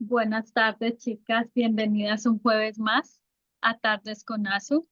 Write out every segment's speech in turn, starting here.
Buenas tardes, chicas. Bienvenidas un jueves más a Tardes con Azu.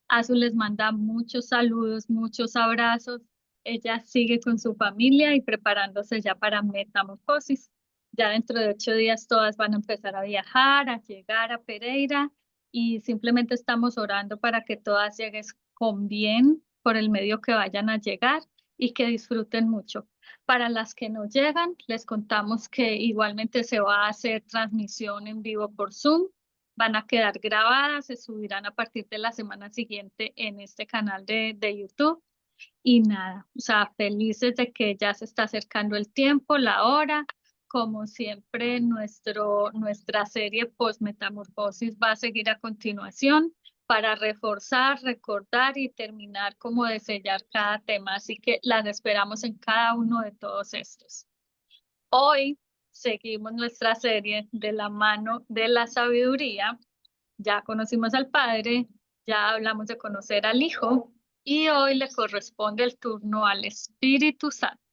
Azu les manda muchos saludos, muchos abrazos. Ella sigue con su familia y preparándose ya para Metamorfosis. Ya dentro de 8 días todas van a empezar a viajar, a llegar a Pereira y simplemente estamos orando para que todas lleguen con bien por el medio que vayan a llegar y que disfruten mucho. Para las que no llegan, les contamos que igualmente se va a hacer transmisión en vivo por Zoom. Van a quedar grabadas, se subirán a partir de la semana siguiente en este canal de YouTube. Y nada, o sea, felices de que ya se está acercando el tiempo, la hora. Como siempre, nuestra serie Post-Metamorfosis va a seguir a continuación para reforzar, recordar y terminar como de sellar cada tema. Así que las esperamos en cada uno de todos estos. Hoy seguimos nuestra serie de la mano de la sabiduría. Ya conocimos al Padre, ya hablamos de conocer al Hijo y hoy le corresponde el turno al Espíritu Santo.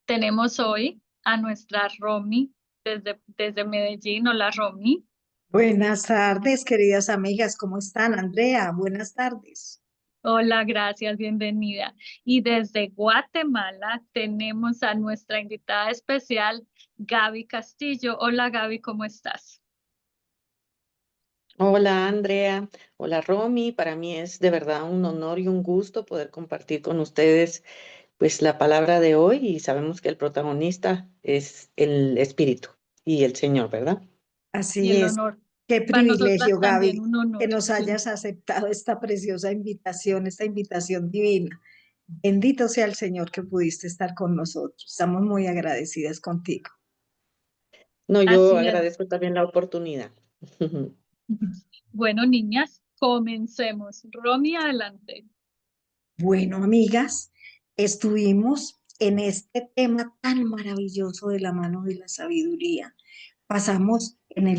Tenemos hoy a nuestra Romy desde Medellín. Hola, Romy. Buenas tardes, queridas amigas, ¿cómo están? Andrea, buenas tardes. Hola, gracias, bienvenida. Y desde Guatemala tenemos a nuestra invitada especial, Gaby Castillo. Hola, Gaby, ¿cómo estás? Hola Andrea, hola Romy, para mí es de verdad un honor y un gusto poder compartir con ustedes pues la palabra de hoy y sabemos que el protagonista es el Espíritu y el Señor, ¿verdad? Y Así el es, honor, qué para privilegio, nosotras también Gaby, un que honor, nos sí. hayas aceptado esta preciosa invitación, esta invitación divina. Bendito sea el Señor que pudiste estar con nosotros. Estamos muy agradecidas contigo. No, yo Así es. agradezco también la oportunidad. Bueno, niñas, comencemos. Romy, adelante. Bueno, amigas, estuvimos en este tema tan maravilloso de la mano de la sabiduría. Pasamos en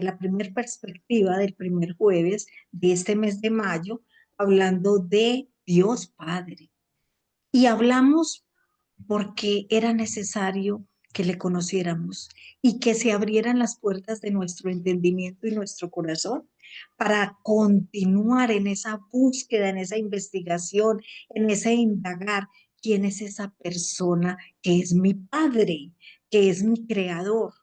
la primer perspectiva del primer jueves de este mes de mayo, hablando de Dios Padre. Y hablamos porque era necesario que le conociéramos y que se abrieran las puertas de nuestro entendimiento y nuestro corazón para continuar en esa búsqueda, en esa investigación, en ese indagar quién es esa persona que es mi padre, que es mi creador.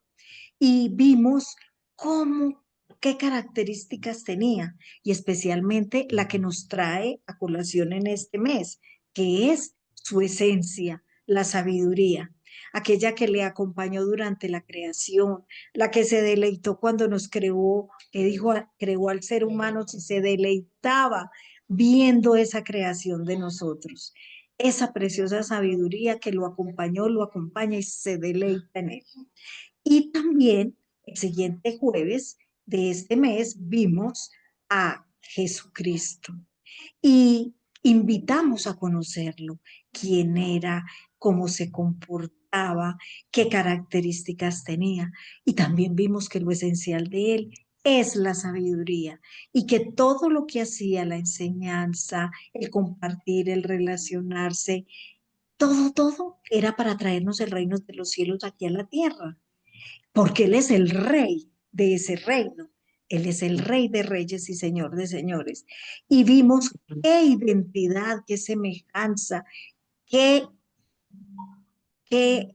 Y vimos cómo, qué características tenía y especialmente la que nos trae a colación en este mes, que es su esencia, la sabiduría, aquella que le acompañó durante la creación, la que se deleitó cuando nos creó, que dijo, creó al ser humano si se deleitaba viendo esa creación de nosotros. Esa preciosa sabiduría que lo acompañó, lo acompaña y se deleita en él. Y también el siguiente jueves de este mes vimos a Jesucristo y invitamos a conocerlo, quién era, cómo se comportaba, qué características tenía. Y también vimos que lo esencial de él es la sabiduría y que todo lo que hacía, la enseñanza, el compartir, el relacionarse, todo era para traernos el reino de los cielos aquí a la tierra, porque Él es el rey de ese reino. Él es el rey de reyes y señor de señores. Y vimos qué identidad, qué semejanza, qué, qué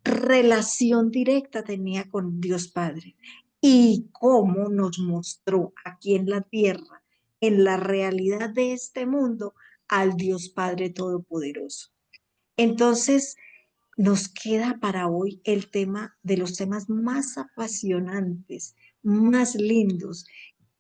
relación directa tenía con Dios Padre y cómo nos mostró aquí en la tierra, en la realidad de este mundo, al Dios Padre Todopoderoso. Entonces, nos queda para hoy el tema de los temas más apasionantes, más lindos.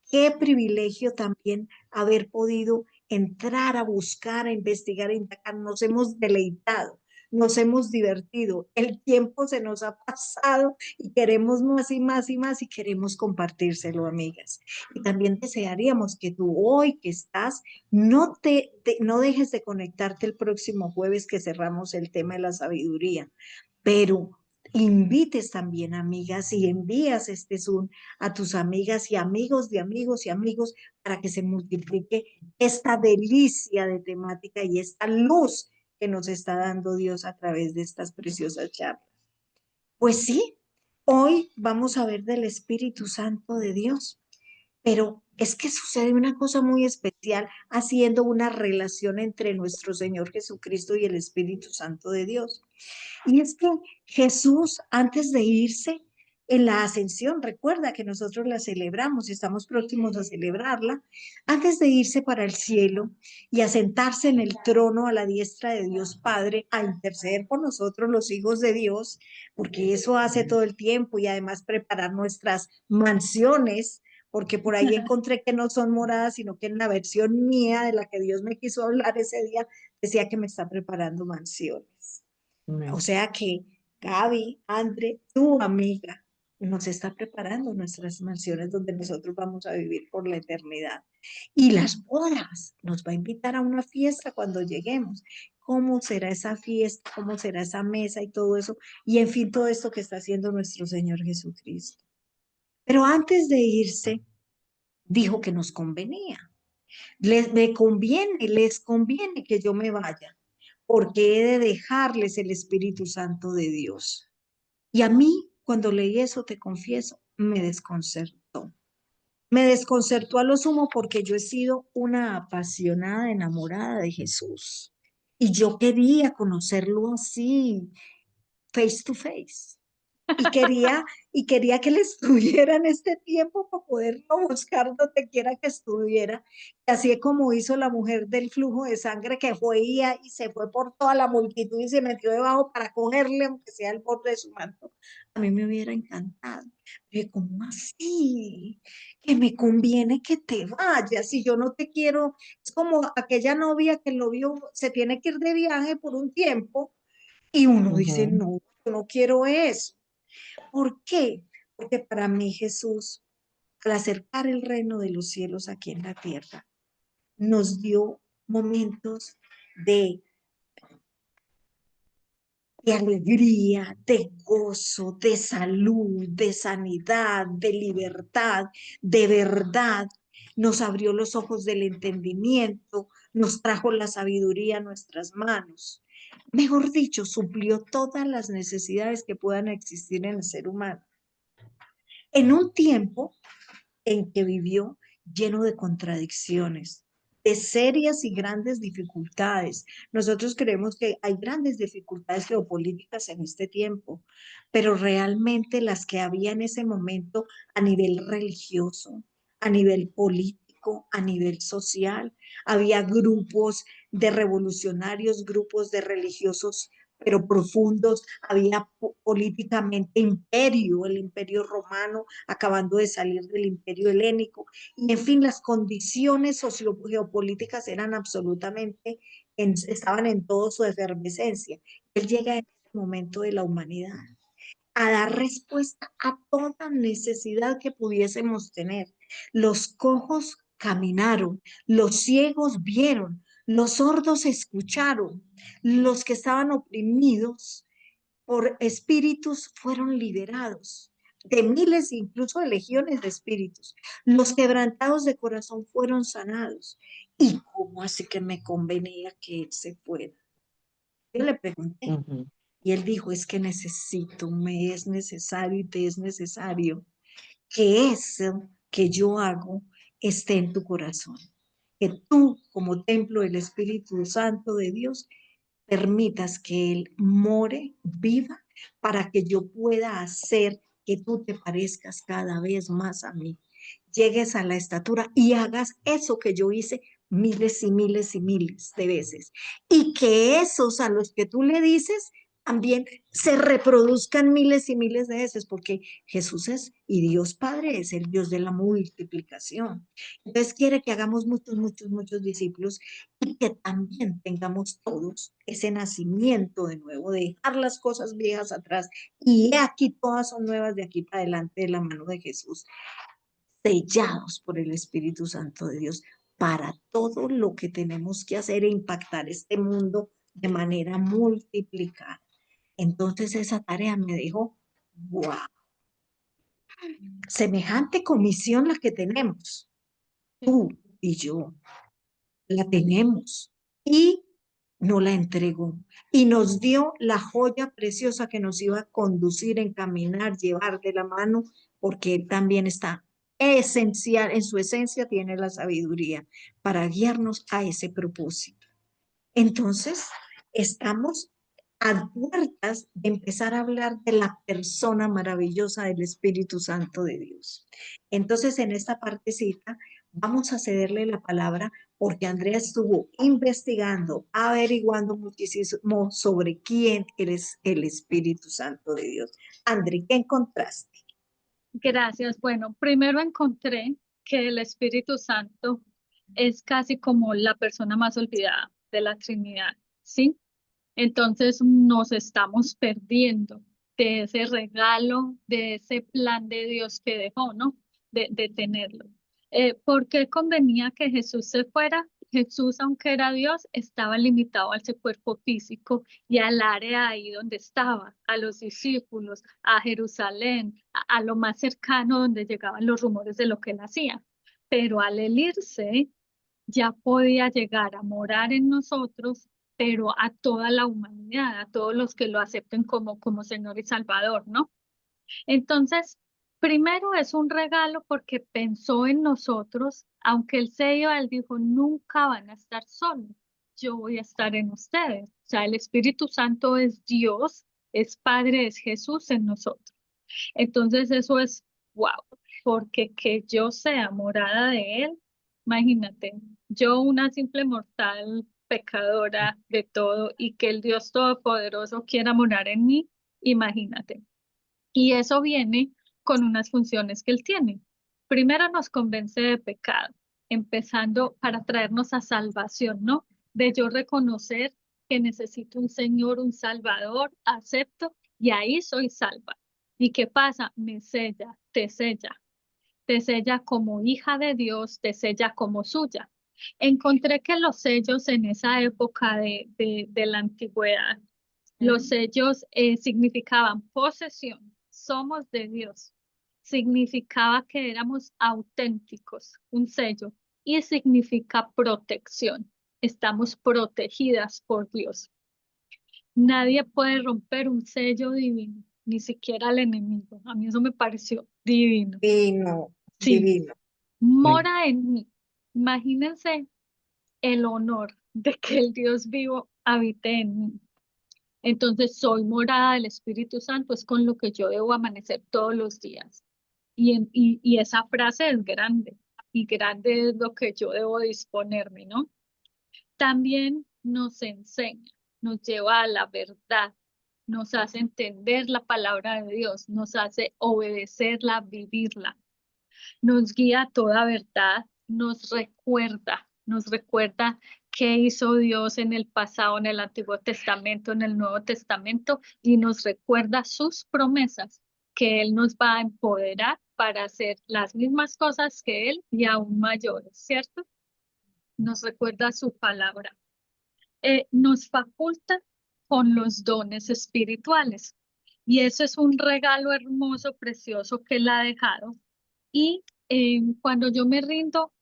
Qué privilegio también haber podido entrar a buscar, a investigar, a indagar. Nos hemos deleitado, nos hemos divertido. El tiempo se nos ha pasado y queremos más y más y más y queremos compartírselo, amigas. Y también desearíamos que tú hoy que estás, no dejes de conectarte el próximo jueves que cerramos el tema de la sabiduría, pero invites también amigas y envías este Zoom a tus amigas y amigos de amigos y amigos para que se multiplique esta delicia de temática y esta luz que nos está dando Dios a través de estas preciosas charlas. Pues sí, Hoy vamos a ver del Espíritu Santo de Dios, pero es que sucede una cosa muy especial haciendo una relación entre nuestro Señor Jesucristo y el Espíritu Santo de Dios. Y es que Jesús, antes de irse en la ascensión, recuerda que nosotros la celebramos y estamos próximos a celebrarla, antes de irse para el cielo y a sentarse en el trono a la diestra de Dios Padre, a interceder por nosotros los hijos de Dios, porque eso hace todo el tiempo y además preparar nuestras mansiones, porque por ahí encontré que no son moradas, sino que en la versión mía de la que Dios me quiso hablar ese día, decía que me está preparando mansiones. O Amén. sea que Gaby, André, tu amiga, nos está preparando nuestras mansiones donde nosotros vamos a vivir por la eternidad. Y las bodas, nos va a invitar a una fiesta cuando lleguemos. ¿Cómo será esa fiesta? ¿Cómo será esa mesa y todo eso? Y en fin, todo esto que está haciendo nuestro Señor Jesucristo. Pero antes de irse, dijo que nos convenía. Les conviene que yo me vaya, porque he de dejarles el Espíritu Santo de Dios. Y a mí, cuando leí eso, te confieso, me desconcertó. Me desconcertó a lo sumo porque yo he sido una apasionada, enamorada de Jesús. Y yo quería conocerlo así, face to face. Y quería, y quería que él estuviera en este tiempo para poderlo buscar donde quiera que estuviera. Y así es como hizo la mujer del flujo de sangre que fue y se fue por toda la multitud y se metió debajo para cogerle, aunque sea el borde de su manto. A mí me hubiera encantado. Pero ¿cómo así? Que me conviene que te vayas si yo no te quiero. Es como aquella novia que lo vio, se tiene que ir de viaje por un tiempo y uno dice, Ujú. no, yo no quiero eso. ¿Por qué? Porque para mí Jesús, al acercar el reino de los cielos aquí en la tierra, nos dio momentos de, de alegría, de gozo, de salud, de sanidad, de libertad, de verdad. Nos abrió los ojos del entendimiento, nos trajo la sabiduría a nuestras manos. Mejor dicho, suplió todas las necesidades que puedan existir en el ser humano. En un tiempo en que vivió lleno de contradicciones, de serias y grandes dificultades. Nosotros creemos que hay grandes dificultades geopolíticas en este tiempo, pero realmente las que había en ese momento a nivel religioso, a nivel político, a nivel social, había grupos de revolucionarios, grupos de religiosos pero profundos, había políticamente imperio, el imperio romano, acabando de salir del imperio helénico, y en fin, las condiciones sociogeopolíticas eran absolutamente, estaban en toda su efervescencia. Él llega en este momento de la humanidad a dar respuesta a toda necesidad que pudiésemos tener. Los cojos caminaron, los ciegos vieron, los sordos escucharon, los que estaban oprimidos por espíritus fueron liberados, de miles, incluso de legiones de espíritus. Los quebrantados de corazón fueron sanados. ¿Y cómo así que me convenía que él se fuera? Yo le pregunté Ujú. y él dijo, es que necesito, me es necesario y te es necesario que eso que yo hago esté en tu corazón. Que tú, como templo del Espíritu Santo de Dios, permitas que Él more, viva, para que yo pueda hacer que tú te parezcas cada vez más a mí. Llegues a la estatura y hagas eso que yo hice miles y miles y miles de veces. Y que esos a los que tú le dices también se reproduzcan miles y miles de veces, porque Jesús es y Dios Padre es el Dios de la multiplicación. Entonces quiere que hagamos muchos, muchos, muchos discípulos y que también tengamos todos ese nacimiento de nuevo, de dejar las cosas viejas atrás y aquí todas son nuevas de aquí para adelante de la mano de Jesús, sellados por el Espíritu Santo de Dios para todo lo que tenemos que hacer e impactar este mundo de manera multiplicada. Entonces esa tarea me dejó, wow, semejante comisión la que tenemos, tú y yo, la tenemos. Y no la entregó y nos dio la joya preciosa que nos iba a conducir, encaminar, llevar de la mano, porque Él también está esencial, en su esencia tiene la sabiduría para guiarnos a ese propósito. Entonces, estamos a puertas de empezar a hablar de la persona maravillosa del Espíritu Santo de Dios. Entonces, en esta partecita vamos a cederle la palabra porque Andrea estuvo investigando, averiguando muchísimo sobre quién eres el Espíritu Santo de Dios. Andrea, ¿qué encontraste? Gracias. Bueno, primero encontré que el Espíritu Santo es casi como la persona más olvidada de la Trinidad, ¿sí? Entonces nos estamos perdiendo de ese regalo, de ese plan de Dios que dejó, ¿no? De tenerlo. ¿Por qué convenía que Jesús se fuera? Jesús, aunque era Dios, estaba limitado a ese cuerpo físico y al área ahí donde estaba, a los discípulos, a Jerusalén, a lo más cercano donde llegaban los rumores de lo que él hacía. Pero al él irse, ya podía llegar a morar en nosotros, pero a toda la humanidad, a todos los que lo acepten como Señor y Salvador, ¿no? Entonces, primero es un regalo porque pensó en nosotros, aunque él se iba, él dijo, nunca van a estar solos, yo voy a estar en ustedes. O sea, el Espíritu Santo es Dios, es Padre, es Jesús en nosotros. Entonces eso es wow, porque que yo sea morada de Él, imagínate, yo una simple mortal pecadora de todo y que el Dios Todopoderoso quiera morar en mí, imagínate. Y eso viene con unas funciones que Él tiene. Primero nos convence de pecado, empezando para traernos a salvación, ¿no? De yo reconocer que necesito un Señor, un Salvador, acepto y ahí soy salva. ¿Y qué pasa? Me sella, te sella como hija de Dios, te sella como suya. Encontré que los sellos en esa época de la antigüedad, los sellos significaban posesión, somos de Dios. Significaba que éramos auténticos, un sello, y significa protección. Estamos protegidas por Dios. Nadie puede romper un sello divino, ni siquiera el enemigo. A mí eso me pareció divino. Divino, Sí, divino. mora en mí. Imagínense el honor de que el Dios vivo habite en mí. Entonces, soy morada del Espíritu Santo, es con lo que yo debo amanecer todos los días. Y esa frase es grande, y grande es lo que yo debo disponerme, ¿no? También nos enseña, nos lleva a la verdad, nos hace entender la palabra de Dios, nos hace obedecerla, vivirla, nos guía a toda verdad, nos recuerda qué hizo Dios en el pasado, en el Antiguo Testamento, en el Nuevo Testamento, y nos recuerda sus promesas, que Él nos va a empoderar para hacer las mismas cosas que Él y aún mayores, ¿cierto? Nos recuerda su palabra. Nos faculta con los dones espirituales. Y eso es un regalo hermoso, precioso que Él ha dejado y cuando yo me rindo,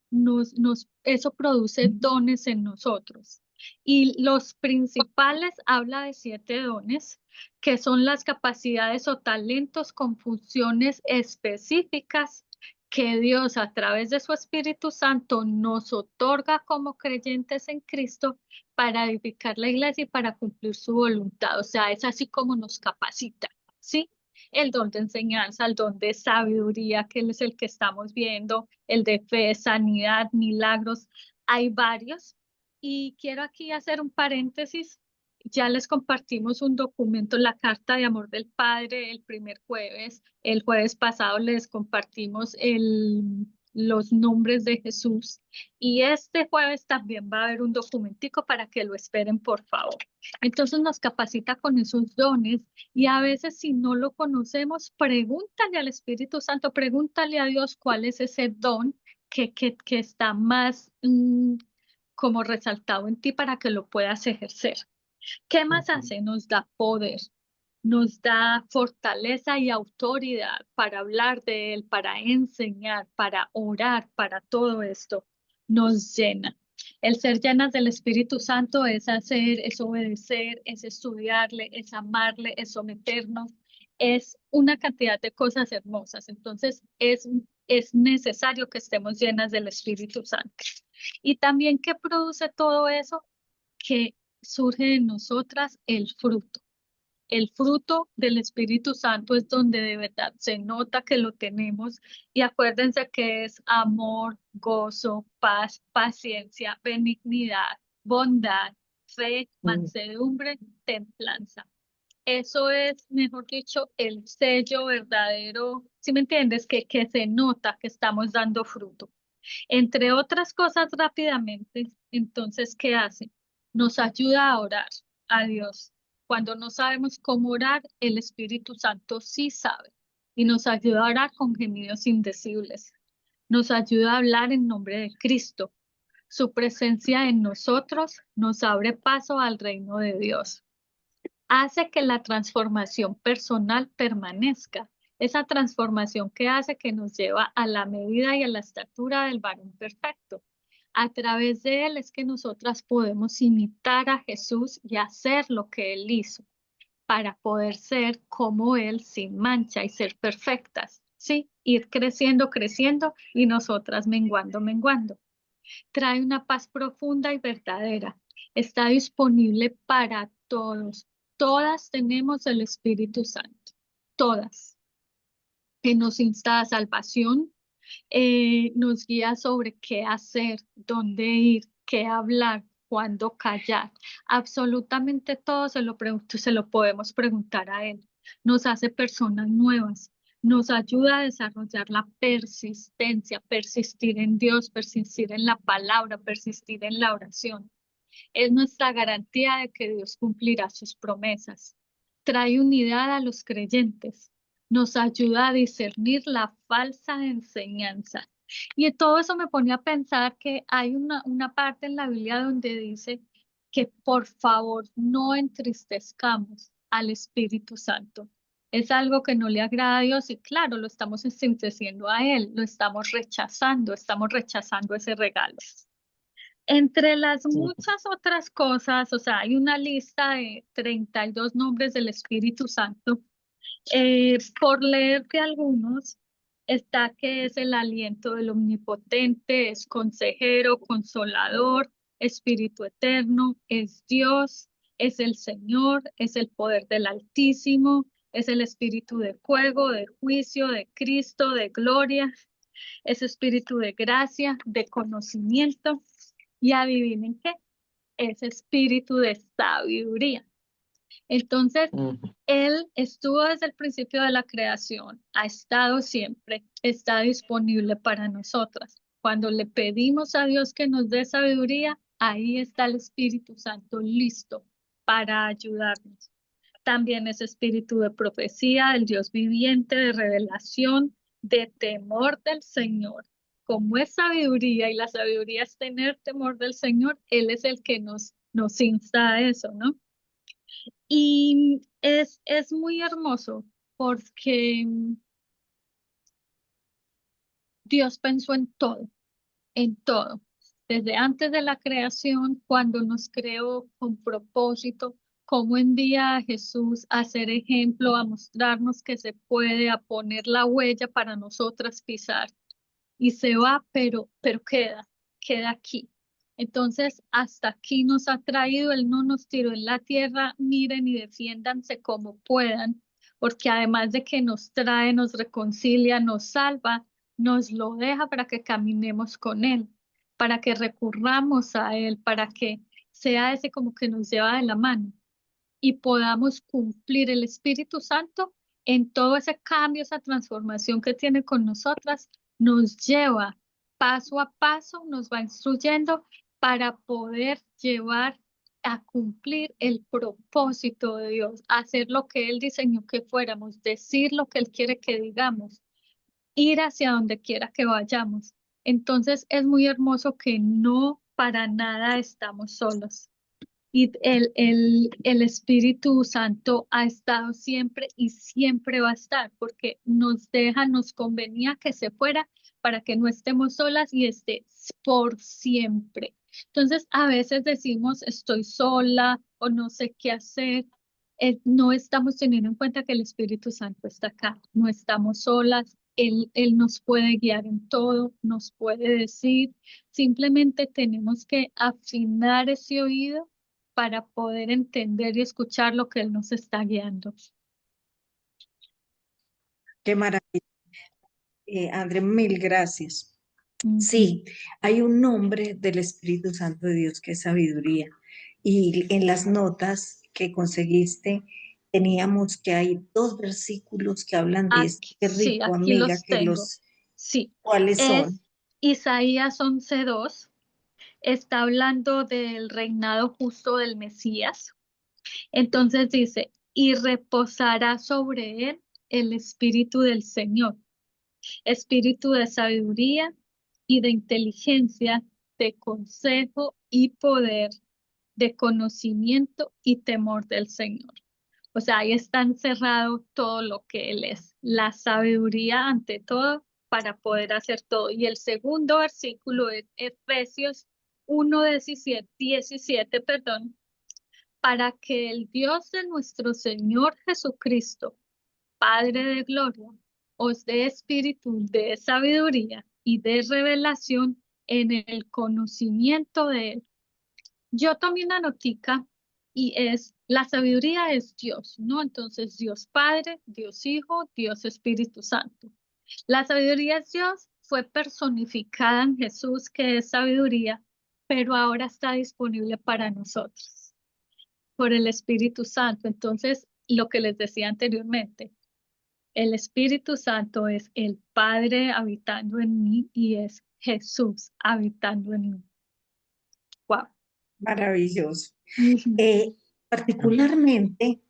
eso produce dones en nosotros. Y los principales habla de 7 dones, que son las capacidades o talentos con funciones específicas que Dios a través de su Espíritu Santo nos otorga como creyentes en Cristo para edificar la iglesia y para cumplir su voluntad. O sea, es así como nos capacita, ¿sí? El don de enseñanza, el don de sabiduría, que es el que estamos viendo, el de fe, sanidad, milagros, hay varios. Y quiero aquí hacer un paréntesis. Ya les compartimos un documento, la Carta de Amor del Padre, el primer jueves. El jueves pasado les compartimos los nombres de Jesús. Y este jueves también va a haber un documentico para que lo esperen, por favor. Entonces nos capacita con esos dones y a veces si no lo conocemos, pregúntale al Espíritu Santo, pregúntale a Dios cuál es ese don que está más como resaltado en ti para que lo puedas ejercer. ¿Qué más hace? Nos da poder, nos da fortaleza y autoridad para hablar de Él, para enseñar, para orar, para todo esto. Nos llena. El ser llenas del Espíritu Santo es hacer, es obedecer, es estudiarle, es amarle, es someternos, es una cantidad de cosas hermosas. Entonces es necesario que estemos llenas del Espíritu Santo. Y también, ¿qué produce todo eso? Que surge en nosotras el fruto. El fruto del Espíritu Santo es donde de verdad se nota que lo tenemos, y acuérdense que es amor, gozo, paz, paciencia, benignidad, bondad, fe, Mm. mansedumbre, templanza. Eso es, mejor dicho, el sello verdadero, ¿sí me entiendes? Que se nota que estamos dando fruto. Entre otras cosas, rápidamente, entonces, ¿qué hace? Nos ayuda a orar a Dios. Cuando no sabemos cómo orar, el Espíritu Santo sí sabe y nos ayuda a orar con gemidos indecibles. Nos ayuda a hablar en nombre de Cristo. Su presencia en nosotros nos abre paso al reino de Dios. Hace que la transformación personal permanezca. Esa transformación que hace que nos lleva a la medida y a la estatura del varón perfecto. A través de él es que nosotras podemos imitar a Jesús y hacer lo que él hizo para poder ser como él sin mancha y ser perfectas. Sí, ir creciendo, creciendo y nosotras menguando, menguando. Trae una paz profunda y verdadera. Está disponible para todos. Todas tenemos el Espíritu Santo. Todas. Que nos insta a salvación, nos guía sobre qué hacer, dónde ir, qué hablar, cuándo callar. Absolutamente todo se lo podemos preguntar a Él. Nos hace personas nuevas, nos ayuda a desarrollar la persistencia, persistir en Dios, persistir en la palabra, persistir en la oración. Es nuestra garantía de que Dios cumplirá sus promesas. Trae unidad a los creyentes. Nos ayuda a discernir la falsa enseñanza. Y todo eso me pone a pensar que hay una parte en la Biblia donde dice que por favor no entristezcamos al Espíritu Santo. Es algo que no le agrada a Dios y claro, lo estamos entristeciendo a Él, lo estamos rechazando ese regalo. Entre las muchas otras cosas, o sea, hay una lista de 32 nombres del Espíritu Santo. Por leerte algunos, está que es el aliento del Omnipotente, es consejero, consolador, Espíritu eterno, es Dios, es el Señor, es el poder del Altísimo, es el Espíritu de fuego, de juicio, de Cristo, de gloria, es Espíritu de gracia, de conocimiento. Y adivinen qué, es espíritu de sabiduría. Entonces, Ujú. Él estuvo desde el principio de la creación, ha estado siempre, está disponible para nosotras. Cuando le pedimos a Dios que nos dé sabiduría, ahí está el Espíritu Santo listo para ayudarnos. También es espíritu de profecía, del Dios viviente, de revelación, de temor del Señor. Como es sabiduría y la sabiduría es tener temor del Señor, Él es el que nos insta a eso, ¿no? Y es muy hermoso porque Dios pensó en todo, en todo. Desde antes de la creación, cuando nos creó con propósito, cómo envía a Jesús a ser ejemplo, a mostrarnos que se puede, a poner la huella para nosotras pisar. Y se va, pero queda aquí. Entonces, hasta aquí nos ha traído, Él no nos tiró en la tierra, miren y defiéndanse como puedan, porque además de que nos trae, nos reconcilia, nos salva, nos lo deja para que caminemos con Él, para que recurramos a Él, para que sea ese como que nos lleva de la mano y podamos cumplir el Espíritu Santo en todo ese cambio, esa transformación que tiene con nosotras, nos lleva paso a paso, nos va instruyendo para poder llevar a cumplir el propósito de Dios, hacer lo que Él diseñó que fuéramos, decir lo que Él quiere que digamos, ir hacia donde quiera que vayamos. Entonces es muy hermoso que no para nada estamos solos. Y el Espíritu Santo ha estado siempre y siempre va a estar, porque nos deja, nos convenía que se fuera para que no estemos solas y esté por siempre. Entonces, a veces decimos, estoy sola o no sé qué hacer. No estamos teniendo en cuenta que el Espíritu Santo está acá. No estamos solas. Él nos puede guiar en todo, nos puede decir. Simplemente tenemos que afinar ese oído para poder entender y escuchar lo que Él nos está guiando. Qué maravilla, André, mil gracias. Ujú. Sí, hay un nombre del Espíritu Santo de Dios que es sabiduría. Y en las notas que conseguiste teníamos que hay dos versículos que hablan de esto. Aquí, Qué sí, rico, aquí amiga, los tengo. Sí, ¿cuáles son? es Isaías 11:2. Está hablando del reinado justo del Mesías. Entonces dice, y reposará sobre él el espíritu del Señor, espíritu de sabiduría y de inteligencia, de consejo y poder, de conocimiento y temor del Señor. O sea, ahí está encerrado todo lo que Él es, la sabiduría ante todo para poder hacer todo. Y el segundo versículo es Efesios 1:17, perdón, para que el Dios de nuestro Señor Jesucristo, Padre de gloria, os dé espíritu de sabiduría y de revelación en el conocimiento de Él. Yo tomé una notica y la sabiduría es Dios, ¿no? Entonces Dios Padre, Dios Hijo, Dios Espíritu Santo. La sabiduría es Dios, fue personificada en Jesús, que es sabiduría, pero ahora está disponible para nosotros por el Espíritu Santo. Entonces, lo que les decía anteriormente, el Espíritu Santo es el Padre habitando en mí y es Jesús habitando en mí. Wow. Maravilloso. Ujú. Particularmente,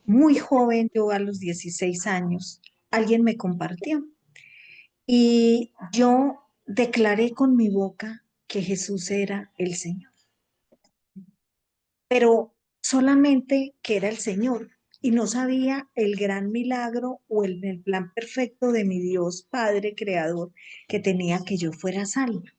muy joven, yo a los 16 años, alguien me compartió y yo declaré con mi boca que Jesús era el Señor, pero solamente que era el Señor y no sabía el gran milagro o el plan perfecto de mi Dios Padre Creador que tenía que yo fuera salva.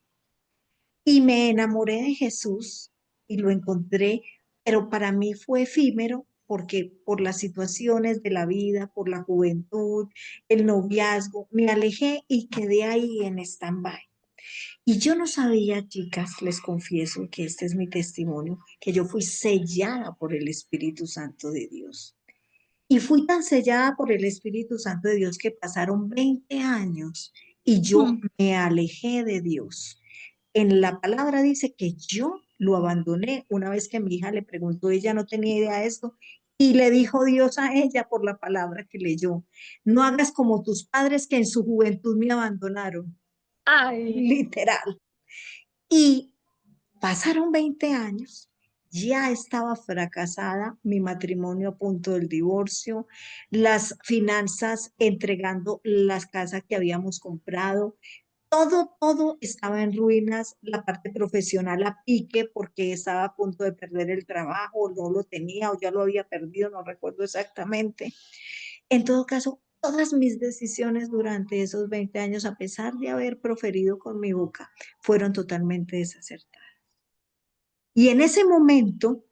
Y me enamoré de Jesús y lo encontré, pero para mí fue efímero porque por las situaciones de la vida, por la juventud, el noviazgo, me alejé y quedé ahí en stand-by. Y yo no sabía, chicas, les confieso que este es mi testimonio, que yo fui sellada por el Espíritu Santo de Dios. Y fui tan sellada por el Espíritu Santo de Dios que pasaron 20 años y yo Mm. me alejé de Dios. En la palabra dice que yo lo abandoné una vez que mi hija le preguntó, ella no tenía idea de esto, y le dijo Dios a ella por la palabra que leyó, no hagas como tus padres que en su juventud me abandonaron, Ay, literal. Y pasaron 20 años, ya estaba fracasada, mi matrimonio a punto del divorcio, las finanzas entregando las casas que habíamos comprado, todo estaba en ruinas, la parte profesional a pique porque estaba a punto de perder el trabajo, no lo tenía o ya lo había perdido, no recuerdo exactamente. En todo caso, todas mis decisiones durante esos 20 años, a pesar de haber proferido con mi boca, fueron totalmente desacertadas. Y en ese momento,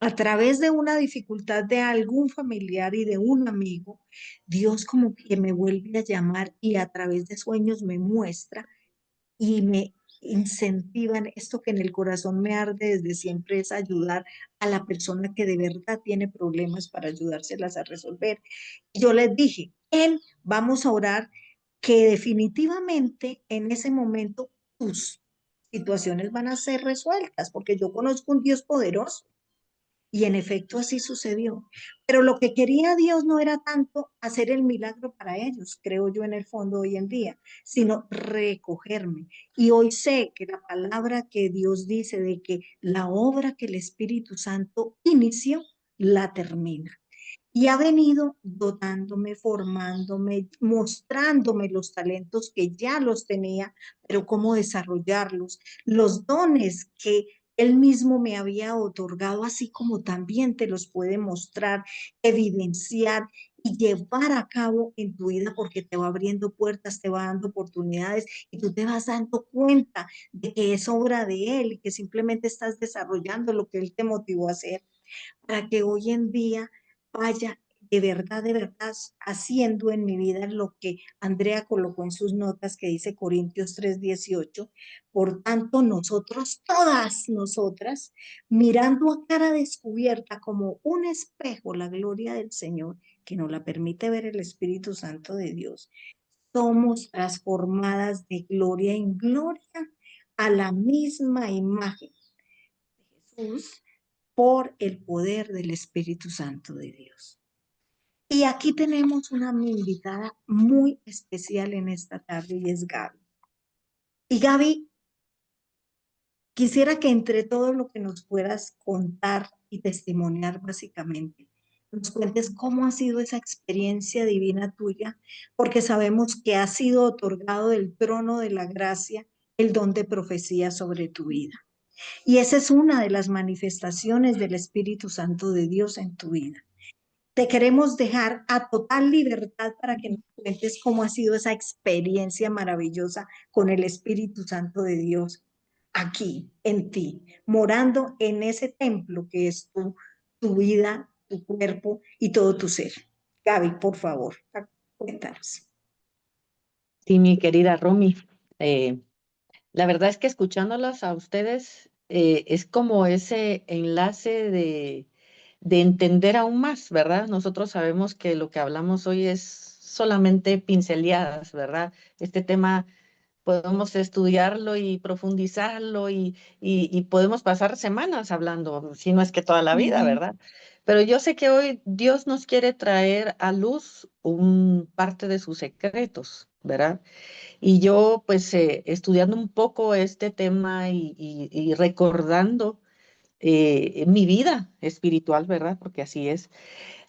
a través de una dificultad de algún familiar y de un amigo, Dios como que me vuelve a llamar y a través de sueños me muestra y me incentivan esto que en el corazón me arde desde siempre es ayudar a la persona que de verdad tiene problemas para ayudárselas a resolver. Yo les dije, vamos a orar que definitivamente en ese momento tus situaciones van a ser resueltas, porque yo conozco un Dios poderoso y en efecto así sucedió. Pero lo que quería Dios no era tanto hacer el milagro para ellos, creo yo en el fondo hoy en día, sino recogerme. Y hoy sé que la palabra que Dios dice de que la obra que el Espíritu Santo inició, la termina. Y ha venido dotándome, formándome, mostrándome los talentos que ya los tenía, pero cómo desarrollarlos, los dones que él mismo me había otorgado, así como también te los puede mostrar, evidenciar y llevar a cabo en tu vida porque te va abriendo puertas, te va dando oportunidades y tú te vas dando cuenta de que es obra de Él y que simplemente estás desarrollando lo que Él te motivó a hacer para que hoy en día vaya de verdad, haciendo en mi vida lo que Andrea colocó en sus notas que dice Corintios 3:18. Por tanto, nosotros, todas nosotras, mirando a cara descubierta como un espejo la gloria del Señor, que nos la permite ver el Espíritu Santo de Dios, somos transformadas de gloria en gloria a la misma imagen de Jesús por el poder del Espíritu Santo de Dios. Y aquí tenemos una invitada muy especial en esta tarde y es Gaby. Y Gaby, quisiera que entre todo lo que nos puedas contar y testimoniar básicamente, nos cuentes cómo ha sido esa experiencia divina tuya, porque sabemos que ha sido otorgado del trono de la gracia el don de profecía sobre tu vida. Y esa es una de las manifestaciones del Espíritu Santo de Dios en tu vida. Te queremos dejar a total libertad para que nos cuentes cómo ha sido esa experiencia maravillosa con el Espíritu Santo de Dios aquí, en ti, morando en ese templo que es tu vida, tu cuerpo y todo tu ser. Gaby, por favor, cuéntanos. Sí, mi querida Romy, eh, la verdad es que escuchándolas a ustedes es como ese enlace de entender aún más, ¿verdad? Nosotros sabemos que lo que hablamos hoy es solamente pinceladas, ¿verdad? Este tema podemos estudiarlo y profundizarlo y podemos pasar semanas hablando, si no es que toda la vida, Ujú. ¿verdad? Pero yo sé que hoy Dios nos quiere traer a luz un parte de sus secretos, ¿verdad? Y yo, pues, estudiando un poco este tema y recordando mi vida espiritual, ¿verdad? Porque así es.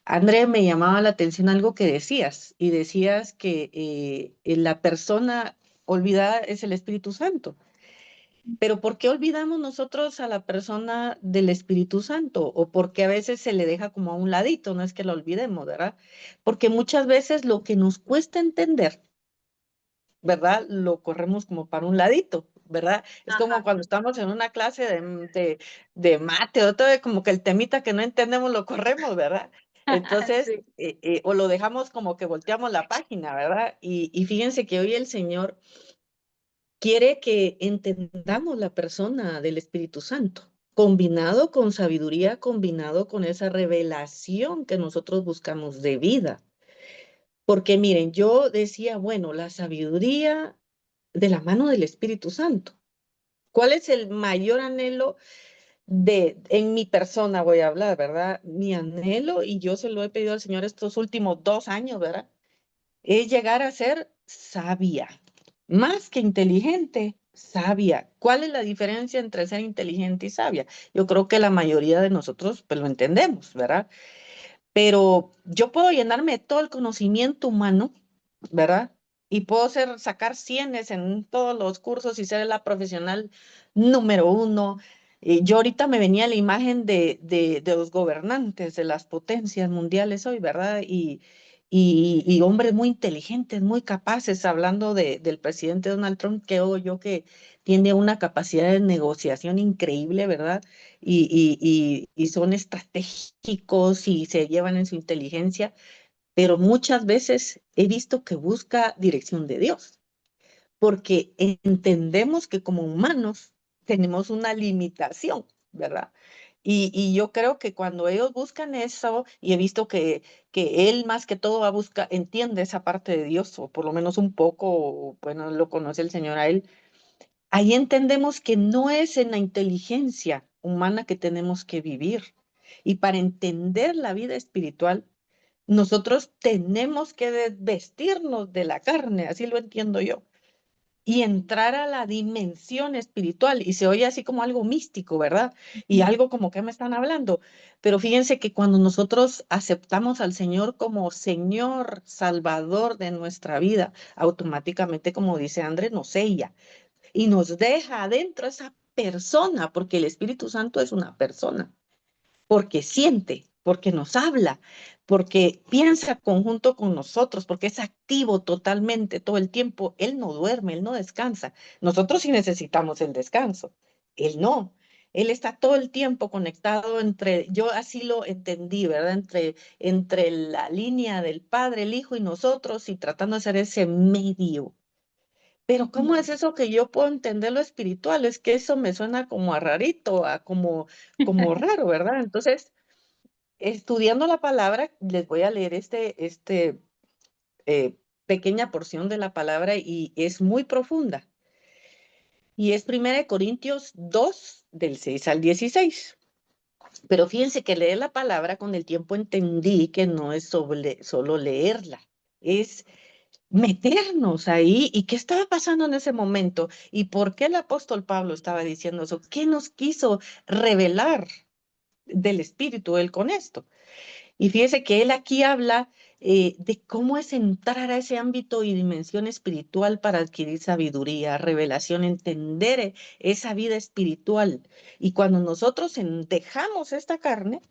André, me llamaba la atención algo que decías, y decías que la persona olvidada es el Espíritu Santo. Pero ¿por qué olvidamos nosotros a la persona del Espíritu Santo? ¿O por qué a veces se le deja como a un ladito? No es que lo olvidemos, ¿verdad? Porque muchas veces lo que nos cuesta entender, ¿verdad? Lo corremos como para un ladito, ¿verdad? Es como Ajá. cuando estamos en una clase de mate o todo, como que el temita que no entendemos lo corremos, ¿verdad? Entonces, Sí. o lo dejamos como que volteamos la página, ¿verdad? Y fíjense que hoy el Señor quiere que entendamos la persona del Espíritu Santo, combinado con sabiduría, combinado con esa revelación que nosotros buscamos de vida. Porque miren, yo decía, bueno, la sabiduría de la mano del Espíritu Santo. ¿Cuál es el mayor anhelo en mi persona voy a hablar, ¿verdad? Mi anhelo, y yo se lo he pedido al Señor estos últimos 2 años, ¿verdad? Es llegar a ser sabia, más que inteligente, sabia. ¿Cuál es la diferencia entre ser inteligente y sabia? Yo creo que la mayoría de nosotros pues lo entendemos, ¿verdad? Pero yo puedo llenarme de todo el conocimiento humano, ¿verdad? Y puedo sacar cienes en todos los cursos y ser la profesional número uno. Yo ahorita me venía la imagen de los gobernantes de las potencias mundiales hoy, ¿verdad? Y hombres muy inteligentes, muy capaces, hablando del presidente Donald Trump, que yo que tiene una capacidad de negociación increíble, ¿verdad? Y son estratégicos y se llevan en su inteligencia, pero muchas veces he visto que busca dirección de Dios, porque entendemos que como humanos tenemos una limitación, ¿verdad? Y yo creo que cuando ellos buscan eso, y he visto que él más que todo va a buscar, entiende esa parte de Dios, o por lo menos un poco, o, bueno, lo conoce el Señor a él, ahí entendemos que no es en la inteligencia humana que tenemos que vivir. Y para entender la vida espiritual, nosotros tenemos que vestirnos de la carne, así lo entiendo yo, y entrar a la dimensión espiritual. Y se oye así como algo místico, ¿verdad? Y algo como que me están hablando. Pero fíjense que cuando nosotros aceptamos al Señor como Señor Salvador de nuestra vida, automáticamente, como dice André, nos sella y nos deja adentro esa persona, porque el Espíritu Santo es una persona, porque siente, porque nos habla, porque piensa conjunto con nosotros, porque es activo totalmente todo el tiempo. Él no duerme, él no descansa. Nosotros sí necesitamos el descanso, él no. Él está todo el tiempo conectado entre, yo así lo entendí, ¿verdad? Entre la línea del Padre, el Hijo y nosotros, y tratando de hacer ese medio. Pero ¿cómo es eso que yo puedo entender lo espiritual? Es que eso me suena como a rarito, como raro, ¿verdad? Entonces, estudiando la palabra, les voy a leer eh, pequeña porción de la palabra y es muy profunda. Y es 1 Corintios 2, del 6 al 16. Pero fíjense que leer la palabra con el tiempo entendí que no es solo leerla, es meternos ahí. ¿Y qué estaba pasando en ese momento? ¿Y por qué el apóstol Pablo estaba diciendo eso? ¿Qué nos quiso revelar del Espíritu él con esto? Y fíjese que él aquí habla de cómo es entrar a ese ámbito y dimensión espiritual para adquirir sabiduría, revelación, entender esa vida espiritual. Y cuando nosotros dejamos esta carne,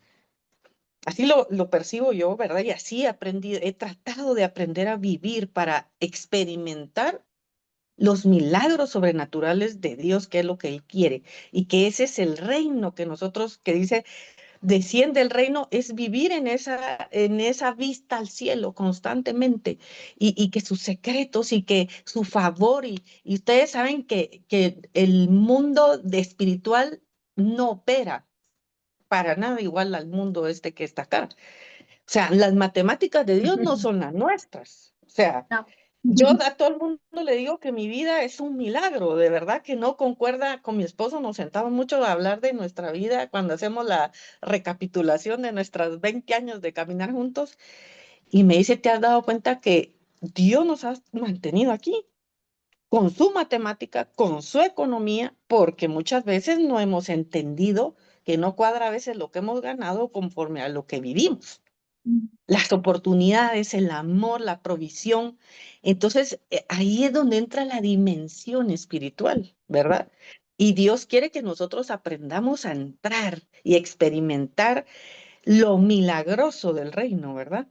así lo percibo yo, ¿verdad? Y así aprendí, he tratado de aprender a vivir para experimentar los milagros sobrenaturales de Dios, que es lo que Él quiere, y que ese es el reino que nosotros, que dice, desciende el reino, es vivir en esa vista al cielo constantemente, y que sus secretos y que su favor, y ustedes saben que el mundo de espiritual no opera para nada igual al mundo este que está acá. O sea, las matemáticas de Dios no son las nuestras. O sea, No. yo a todo el mundo le digo que mi vida es un milagro, de verdad que no concuerda con mi esposo. Nos sentamos mucho a hablar de nuestra vida cuando hacemos la recapitulación de nuestros 20 años de caminar juntos. Y me dice, ¿te has dado cuenta que Dios nos ha mantenido aquí con su matemática, con su economía? Porque muchas veces no hemos entendido que no cuadra a veces lo que hemos ganado conforme a lo que vivimos, las oportunidades, el amor, la provisión. Entonces, ahí es donde entra la dimensión espiritual, ¿verdad? Y Dios quiere que nosotros aprendamos a entrar y experimentar lo milagroso del reino, ¿verdad?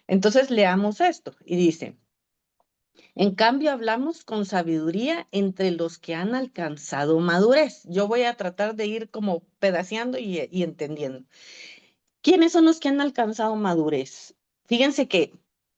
Entonces, leamos esto y dice, en cambio, hablamos con sabiduría entre los que han alcanzado madurez. Yo voy a tratar de ir como pedaceando y entendiendo. ¿Quiénes son los que han alcanzado madurez? Fíjense que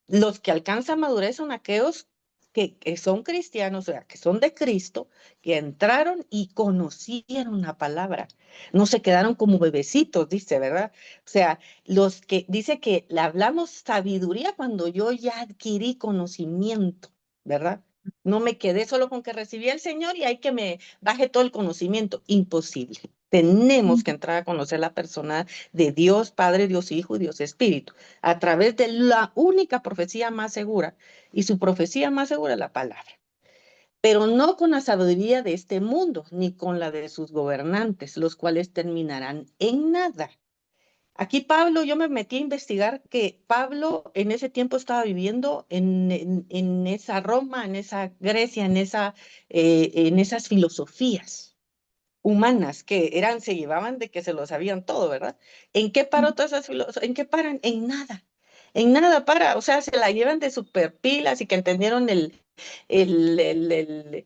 los que alcanzan madurez son aquellos que son cristianos, o sea, que son de Cristo, que entraron y conocieron la palabra. No se quedaron como bebecitos, dice, ¿verdad? O sea, los que dice que le hablamos sabiduría cuando yo ya adquirí conocimiento, ¿verdad? No me quedé solo con que recibí al Señor y hay que me baje todo el conocimiento. Imposible. Tenemos que entrar a conocer la persona de Dios Padre, Dios Hijo y Dios Espíritu, a través de la única profecía más segura, y su profecía más segura es la palabra, pero no con la sabiduría de este mundo, ni con la de sus gobernantes, los cuales terminarán en nada. Aquí Pablo, yo me metí a investigar que Pablo en ese tiempo estaba viviendo en esa Roma, en esa Grecia, en esas filosofías humanas que se llevaban de que se lo sabían todo, ¿verdad? ¿En qué paró todas esas filosofías? ¿En qué paran? En nada para, o sea, se la llevan de super pilas y que entendieron el, el, el-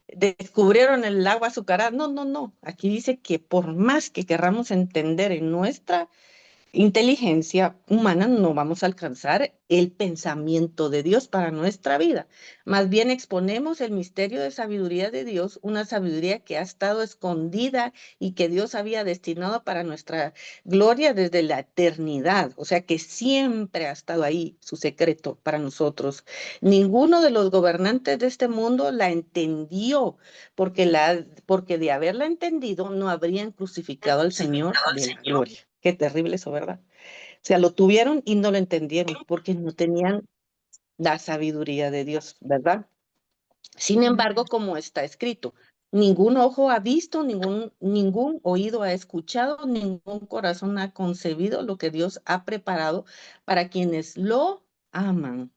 descubrieron el agua azucarada. No, no, no. Aquí dice que por más que querramos entender en nuestra inteligencia humana no vamos a alcanzar el pensamiento de Dios para nuestra vida. Más bien exponemos el misterio de sabiduría de Dios, una sabiduría que ha estado escondida y que Dios había destinado para nuestra gloria desde la eternidad. O sea que siempre ha estado ahí su secreto para nosotros. Ninguno de los gobernantes de este mundo la entendió, porque de haberla entendido no habrían crucificado al Señor de la gloria. Qué terrible eso, ¿verdad? O sea, lo tuvieron y no lo entendieron porque no tenían la sabiduría de Dios, ¿verdad? Sin embargo, como está escrito, ningún ojo ha visto, ningún oído ha escuchado, ningún corazón ha concebido lo que Dios ha preparado para quienes lo aman.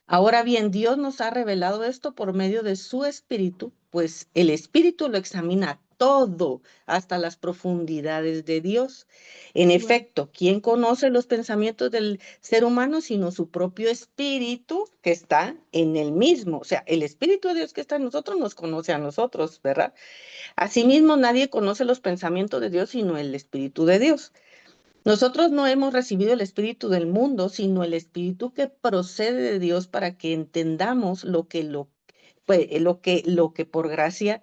Ahora bien, Dios nos ha revelado esto por medio de su Espíritu, pues el Espíritu lo examina todo, hasta las profundidades de Dios. En Wow. efecto, ¿quién conoce los pensamientos del ser humano sino su propio espíritu que está en él mismo? O sea, el Espíritu de Dios que está en nosotros nos conoce a nosotros, ¿verdad? Asimismo, nadie conoce los pensamientos de Dios sino el Espíritu de Dios. Nosotros no hemos recibido el espíritu del mundo, sino el espíritu que procede de Dios para que entendamos lo que por gracia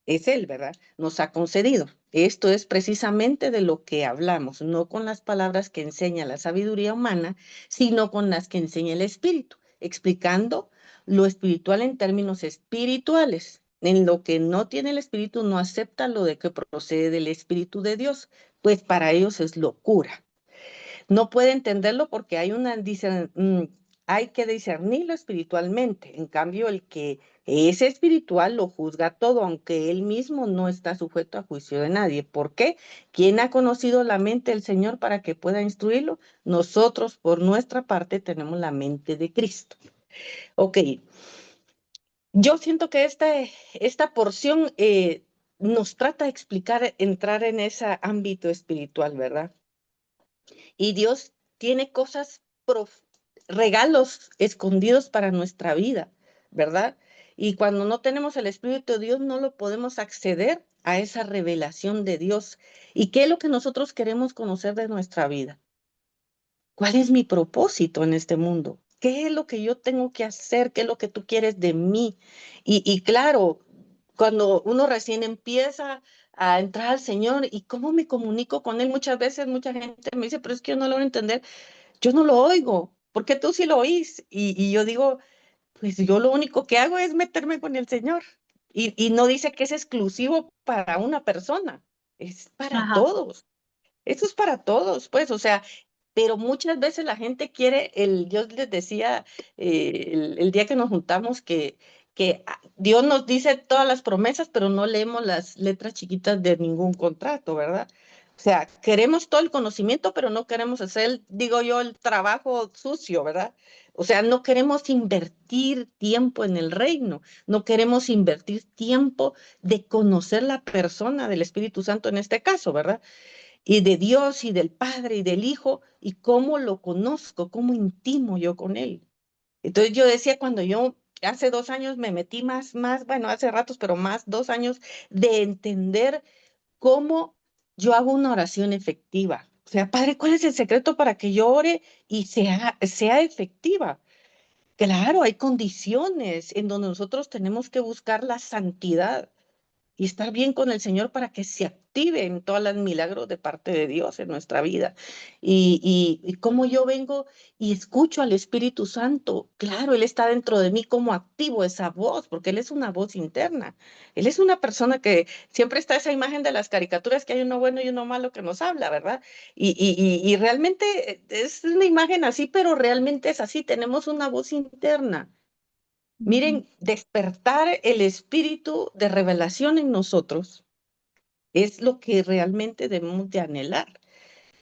es Él, ¿verdad? Nos ha concedido. Esto es precisamente de lo que hablamos, no con las palabras que enseña la sabiduría humana, sino con las que enseña el espíritu, explicando lo espiritual en términos espirituales. En lo que no tiene el espíritu no acepta lo de que procede del espíritu de Dios, pues para ellos es locura. No puede entenderlo porque hay que discernirlo espiritualmente. En cambio, el que es espiritual lo juzga todo, aunque él mismo no está sujeto a juicio de nadie. ¿Por qué? ¿Quién ha conocido la mente del Señor para que pueda instruirlo? Nosotros, por nuestra parte, tenemos la mente de Cristo. Ok, yo siento que esta porción nos trata de explicar, entrar en ese ámbito espiritual, ¿verdad? Y Dios tiene regalos escondidos para nuestra vida, ¿verdad? Y cuando no tenemos el Espíritu de Dios, no lo podemos acceder a esa revelación de Dios. ¿Y qué es lo que nosotros queremos conocer de nuestra vida? ¿Cuál es mi propósito en este mundo? ¿Qué es lo que yo tengo que hacer? ¿Qué es lo que tú quieres de mí? Y claro, cuando uno recién empieza a entrar al Señor y cómo me comunico con Él, muchas veces mucha gente me dice, pero es que yo no lo voy a entender, yo no lo oigo, ¿por qué tú sí lo oís? Y yo digo, pues yo lo único que hago es meterme con el Señor. Y no dice que es exclusivo para una persona, es para Ajá. todos. Eso es para todos, pues, o sea, pero muchas veces la gente quiere, yo les decía el día que nos juntamos que Dios nos dice todas las promesas, pero no leemos las letras chiquitas de ningún contrato, ¿verdad? O sea, queremos todo el conocimiento, pero no queremos hacer, digo yo, el trabajo sucio, ¿verdad? O sea, no queremos invertir tiempo en el reino, no queremos invertir tiempo de conocer la persona del Espíritu Santo en este caso, ¿verdad? Y de Dios y del Padre y del Hijo, y cómo lo conozco, cómo intimo yo con Él. Entonces yo decía, cuando yo hace 2 años me metí bueno, hace ratos, pero más 2 años de entender cómo yo hago una oración efectiva. O sea, Padre, ¿cuál es el secreto para que yo ore y sea efectiva? Claro, hay condiciones en donde nosotros tenemos que buscar la santidad y estar bien con el Señor para que se activen todos los milagros de parte de Dios en nuestra vida. Y cómo yo vengo y escucho al Espíritu Santo, claro, Él está dentro de mí, como activo esa voz, porque Él es una voz interna. Él es una persona que siempre está esa imagen de las caricaturas que hay uno bueno y uno malo que nos habla, ¿verdad? Y realmente es una imagen así, pero realmente es así, tenemos una voz interna. Ujú. Miren, despertar el espíritu de revelación en nosotros es lo que realmente debemos de anhelar.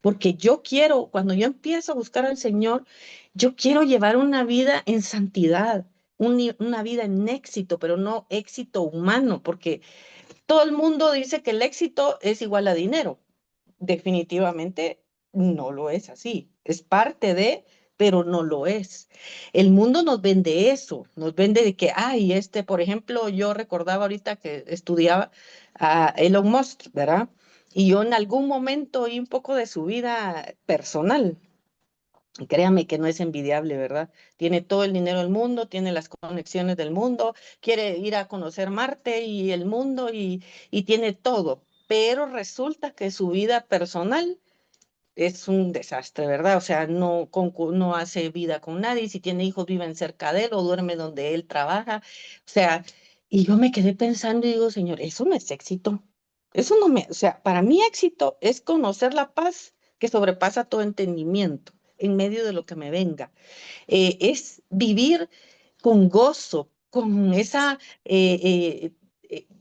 Porque yo quiero, cuando yo empiezo a buscar al Señor, yo quiero llevar una vida en santidad, una vida en éxito, pero no éxito humano, porque todo el mundo dice que el éxito es igual a dinero. Definitivamente no lo es así. Es parte de, pero no lo es. El mundo nos vende eso, nos vende de que, ay, por ejemplo, yo recordaba ahorita que estudiaba a Elon Musk, ¿verdad? Y yo en algún momento oí un poco de su vida personal. Y créame que no es envidiable, ¿verdad? Tiene todo el dinero del mundo, tiene las conexiones del mundo, quiere ir a conocer Marte y el mundo y tiene todo. Pero resulta que su vida personal es un desastre, ¿verdad? O sea, no hace vida con nadie, si tiene hijos viven cerca de él o duerme donde él trabaja. O sea, y yo me quedé pensando y digo, Señor, eso no es éxito. Eso no o sea, para mí éxito es conocer la paz que sobrepasa todo entendimiento en medio de lo que me venga. Es vivir con gozo, con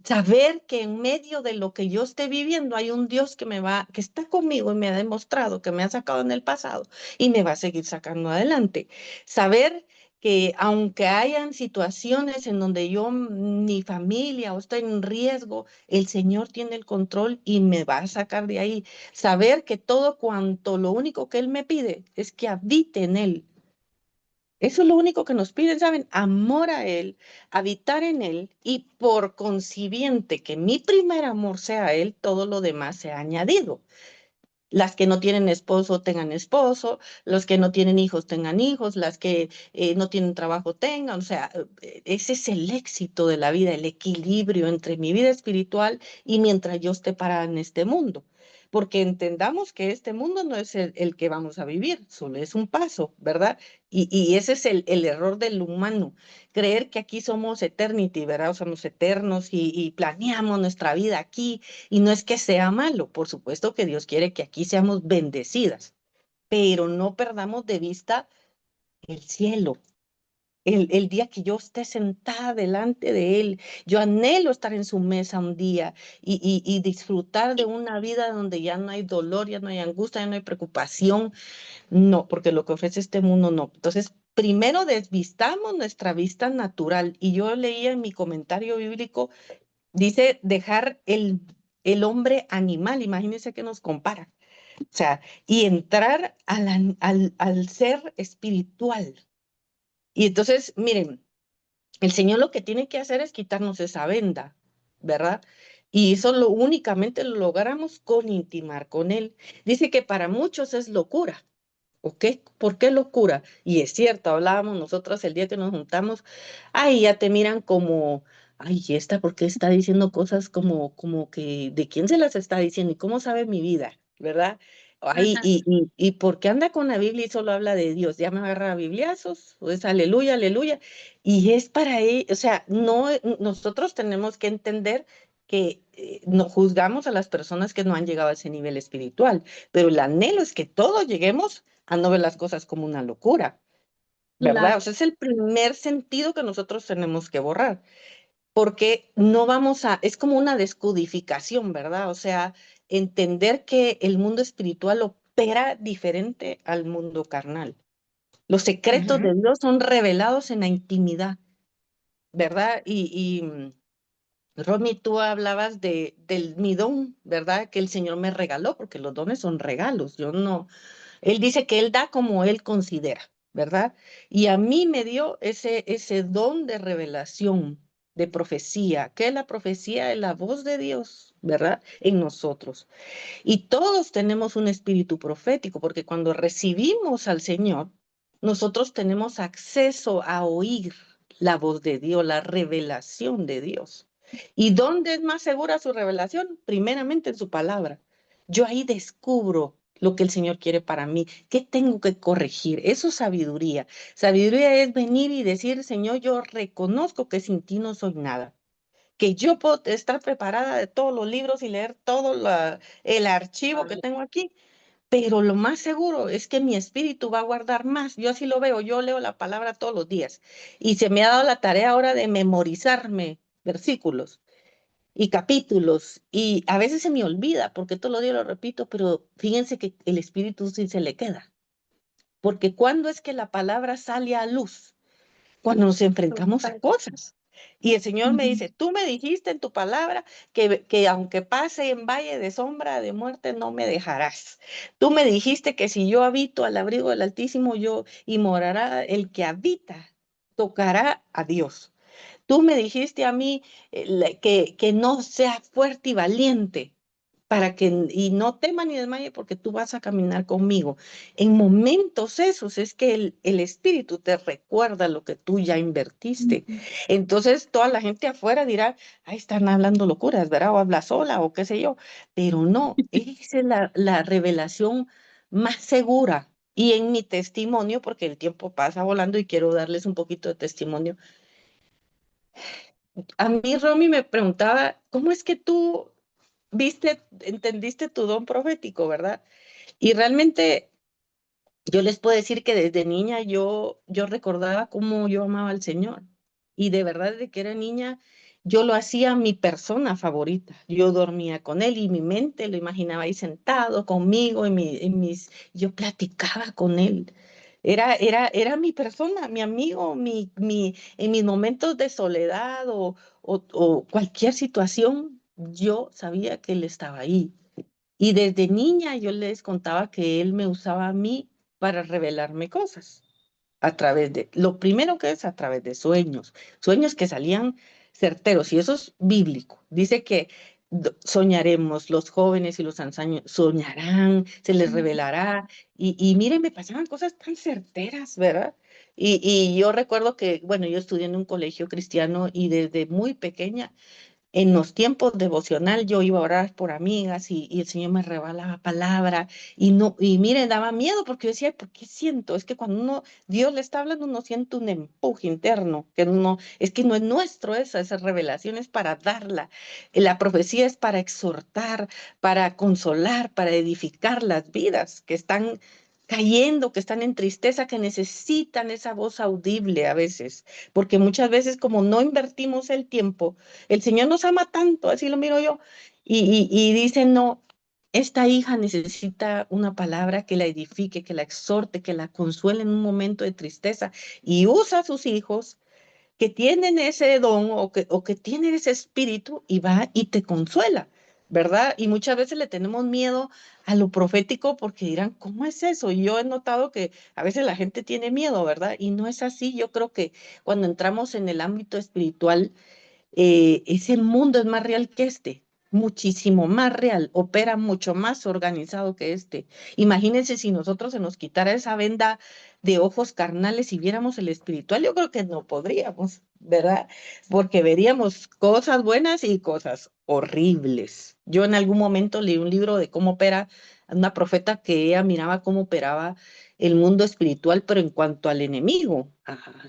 saber que en medio de lo que yo esté viviendo hay un Dios que está conmigo y me ha demostrado que me ha sacado en el pasado y me va a seguir sacando adelante. Saber que aunque hayan situaciones en donde yo, mi familia o estoy en riesgo, el Señor tiene el control y me va a sacar de ahí. Saber que todo cuanto, lo único que Él me pide es que habite en Él. Eso es lo único que nos piden, ¿saben? Amor a Él, habitar en Él y por consiguiente que mi primer amor sea Él, todo lo demás se ha añadido. Las que no tienen esposo tengan esposo, los que no tienen hijos tengan hijos, las que no tienen trabajo tengan, o sea, ese es el éxito de la vida, el equilibrio entre mi vida espiritual y mientras yo esté parada en este mundo. Porque entendamos que este mundo no es el que vamos a vivir, solo es un paso, ¿verdad? Y ese es el error del humano, creer que aquí somos eternity, ¿verdad? Somos eternos y planeamos nuestra vida aquí y no es que sea malo, por supuesto que Dios quiere que aquí seamos bendecidas, pero no perdamos de vista el cielo. El día que yo esté sentada delante de Él, yo anhelo estar en su mesa un día y disfrutar de una vida donde ya no hay dolor, ya no hay angustia, ya no hay preocupación. No, porque lo que ofrece este mundo no. Entonces, primero desvistamos nuestra vista natural. Y yo leía en mi comentario bíblico, dice dejar el hombre animal, imagínense que nos compara. O sea, y entrar al ser espiritual. Y entonces, miren, el Señor lo que tiene que hacer es quitarnos esa venda, ¿verdad? Y eso únicamente lo logramos con intimar con Él. Dice que para muchos es locura. ¿Ok? ¿Por qué locura? Y es cierto, hablábamos nosotros el día que nos juntamos, ay, ya te miran como, ay, ¿y esta por qué está diciendo cosas como que, ¿de quién se las está diciendo? ¿Y cómo sabe mi vida? ¿Verdad? Ay, Ajá. y ¿por qué anda con la Biblia y solo habla de Dios? Ya me agarra a bibliazos, o es aleluya, aleluya. Y es para él, o sea, no, nosotros tenemos que entender que no juzgamos a las personas que no han llegado a ese nivel espiritual, pero el anhelo es que todos lleguemos a no ver las cosas como una locura, ¿verdad? O Claro, sea, es el primer sentido que nosotros tenemos que borrar, porque no vamos a, es como una descodificación, ¿verdad? O sea, entender que el mundo espiritual opera diferente al mundo carnal. Los secretos de Ujú. Dios son revelados en la intimidad, ¿verdad? Romy, tú hablabas del mi don, ¿verdad? Que el Señor me regaló, porque los dones son regalos. Yo no, Él dice que Él da como Él considera, ¿verdad? Y a mí me dio ese don de revelación, de profecía, que la profecía es la voz de Dios, ¿verdad? En nosotros. Y todos tenemos un espíritu profético, porque cuando recibimos al Señor, nosotros tenemos acceso a oír la voz de Dios, la revelación de Dios. ¿Y dónde es más segura su revelación? Primeramente en su palabra. Yo ahí descubro lo que el Señor quiere para mí, qué tengo que corregir. Eso es sabiduría. Sabiduría es venir y decir, Señor, yo reconozco que sin ti no soy nada, que yo puedo estar preparada de todos los libros y leer todo el archivo que tengo aquí, pero lo más seguro es que mi espíritu va a guardar más. Yo así lo veo, yo leo la palabra todos los días y se me ha dado la tarea ahora de memorizarme versículos y capítulos y a veces se me olvida porque todos los días lo repito, pero fíjense que el espíritu sí se le queda, porque cuando es que la palabra sale a luz, cuando nos enfrentamos a cosas. Y el Señor me ujú, dice, tú me dijiste en tu palabra que aunque pase en valle de sombra de muerte, no me dejarás. Tú me dijiste que si yo habito al abrigo del Altísimo, yo y morará el que habita, tocará a Dios. Tú me dijiste a mí que no sea fuerte y valiente para que y no tema ni desmaye porque tú vas a caminar conmigo. En momentos esos es que el espíritu te recuerda lo que tú ya invertiste. ujú. Entonces toda la gente afuera dirá, ay, están hablando locuras, ¿verdad? O habla sola o qué sé yo. Pero no, esa es la revelación más segura. Y en mi testimonio, porque el tiempo pasa volando y quiero darles un poquito de testimonio, a mí Romy me preguntaba, ¿cómo es que tú entendiste tu don profético, verdad? Y realmente yo les puedo decir que desde niña yo recordaba cómo yo amaba al Señor. Y de verdad, desde que era niña, yo lo hacía mi persona favorita. Yo dormía con él y mi mente lo imaginaba ahí sentado conmigo, yo platicaba con él. Era mi persona, mi amigo, en mis momentos de soledad o cualquier situación, yo sabía que él estaba ahí. Y desde niña yo les contaba que él me usaba a mí para revelarme cosas lo primero que es a través de sueños, sueños que salían certeros, y eso es bíblico. Dice que soñaremos, los jóvenes y los ancianos soñarán, se les revelará, y miren, me pasaban cosas tan certeras, ¿verdad? Y yo recuerdo que, bueno, yo estudié en un colegio cristiano y desde muy pequeña en los tiempos devocional yo iba a orar por amigas y el Señor me revelaba palabra y no, y mire, daba miedo porque yo decía, ¿por qué siento? Es que cuando Dios le está hablando, uno siente un empuje interno, es que no es nuestro eso, esa revelación es para darla. La profecía es para exhortar, para consolar, para edificar las vidas que están cayendo, que están en tristeza, que necesitan esa voz audible a veces, porque muchas veces como no invertimos el tiempo, el Señor nos ama tanto, así lo miro yo, y dice, no, esta hija necesita una palabra que la edifique, que la exhorte, que la consuele en un momento de tristeza, y usa a sus hijos que tienen ese don o que tienen ese espíritu y va y te consuela, ¿verdad? Y muchas veces le tenemos miedo a lo profético porque dirán, ¿cómo es eso? Y yo he notado que a veces la gente tiene miedo, ¿verdad? Y no es así. Yo creo que cuando entramos en el ámbito espiritual, ese mundo es más real que este, muchísimo más real, opera mucho más organizado que este. Imagínense si nosotros se nos quitara esa venda de ojos carnales y viéramos el espiritual, yo creo que no podríamos, ¿verdad? Porque veríamos cosas buenas y cosas horribles. Yo en algún momento leí un libro de cómo opera una profeta que ella miraba cómo operaba el mundo espiritual, pero en cuanto al enemigo,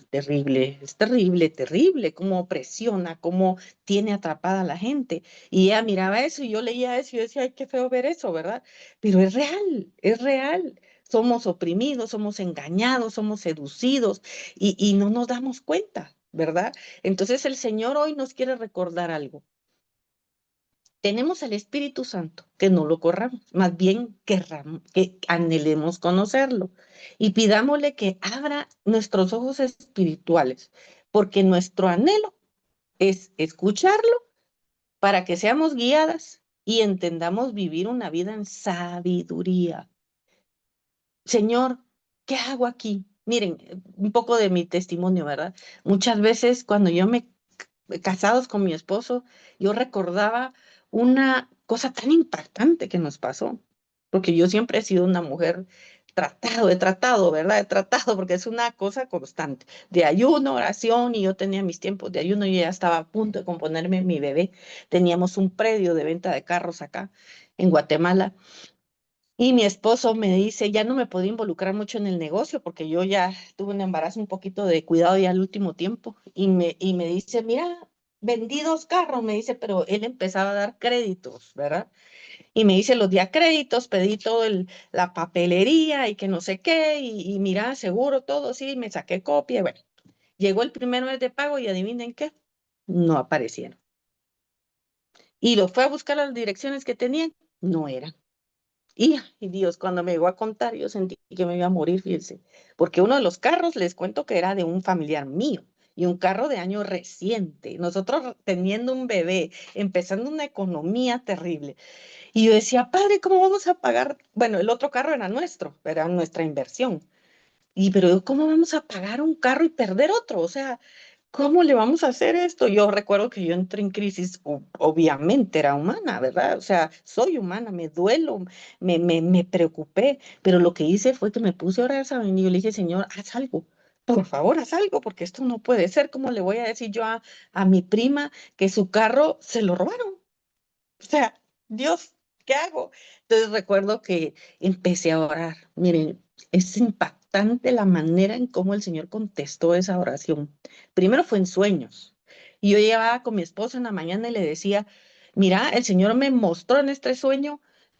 terrible, es terrible, terrible, cómo presiona, cómo tiene atrapada a la gente. Y ella miraba eso y yo leía eso y yo decía, ay, qué feo ver eso, ¿verdad? Pero es real, es real. Somos oprimidos, somos engañados, somos seducidos y no nos damos cuenta, ¿verdad? Entonces el Señor hoy nos quiere recordar algo. Tenemos el Espíritu Santo, que no lo corramos, más bien que anhelemos conocerlo y pidámosle que abra nuestros ojos espirituales, porque nuestro anhelo es escucharlo para que seamos guiadas y entendamos vivir una vida en sabiduría. Señor, ¿qué hago aquí? Miren, un poco de mi testimonio, ¿verdad? Muchas veces cuando casados con mi esposo, yo recordaba una cosa tan impactante que nos pasó, porque yo siempre he sido una mujer he tratado, ¿verdad? He tratado, porque es una cosa constante, de ayuno, oración, y yo tenía mis tiempos de ayuno, yo ya estaba a punto de componerme mi bebé, teníamos un predio de venta de carros acá en Guatemala, y mi esposo me dice, ya no me podía involucrar mucho en el negocio porque yo ya tuve un embarazo un poquito de cuidado ya al último tiempo. Y me dice, mira, vendí 2 carros, me dice, pero él empezaba a dar créditos, ¿verdad? Y me dice, los di a créditos, pedí todo la papelería y que no sé qué, y mira, seguro todo, sí, me saqué copia. Bueno, llegó el primer mes de pago y adivinen qué, no aparecieron. Y lo fue a buscar a las direcciones que tenían, no eran. Y Dios, cuando me llegó a contar, yo sentí que me iba a morir, fíjense, porque uno de los carros, les cuento que era de un familiar mío, y un carro de año reciente, nosotros teniendo un bebé, empezando una economía terrible. Y yo decía, padre, ¿cómo vamos a pagar? Bueno, el otro carro era nuestro, era nuestra inversión. Pero ¿cómo vamos a pagar un carro y perder otro? O sea, ¿cómo le vamos a hacer esto? Yo recuerdo que yo entré en crisis, obviamente era humana, ¿verdad? O sea, soy humana, me duelo, me preocupé, pero lo que hice fue que me puse a orar, ¿saben? Y yo le dije, Señor, haz algo, por favor, haz algo, porque esto no puede ser. ¿Cómo le voy a decir yo a mi prima que su carro se lo robaron? O sea, Dios, ¿qué hago? Entonces recuerdo que empecé a orar. Miren, es impactante la manera en cómo el Señor contestó esa oración. Primero fue en sueños. Y yo llevaba con mi esposo en la mañana y le decía, mira, el Señor me mostró en este sueño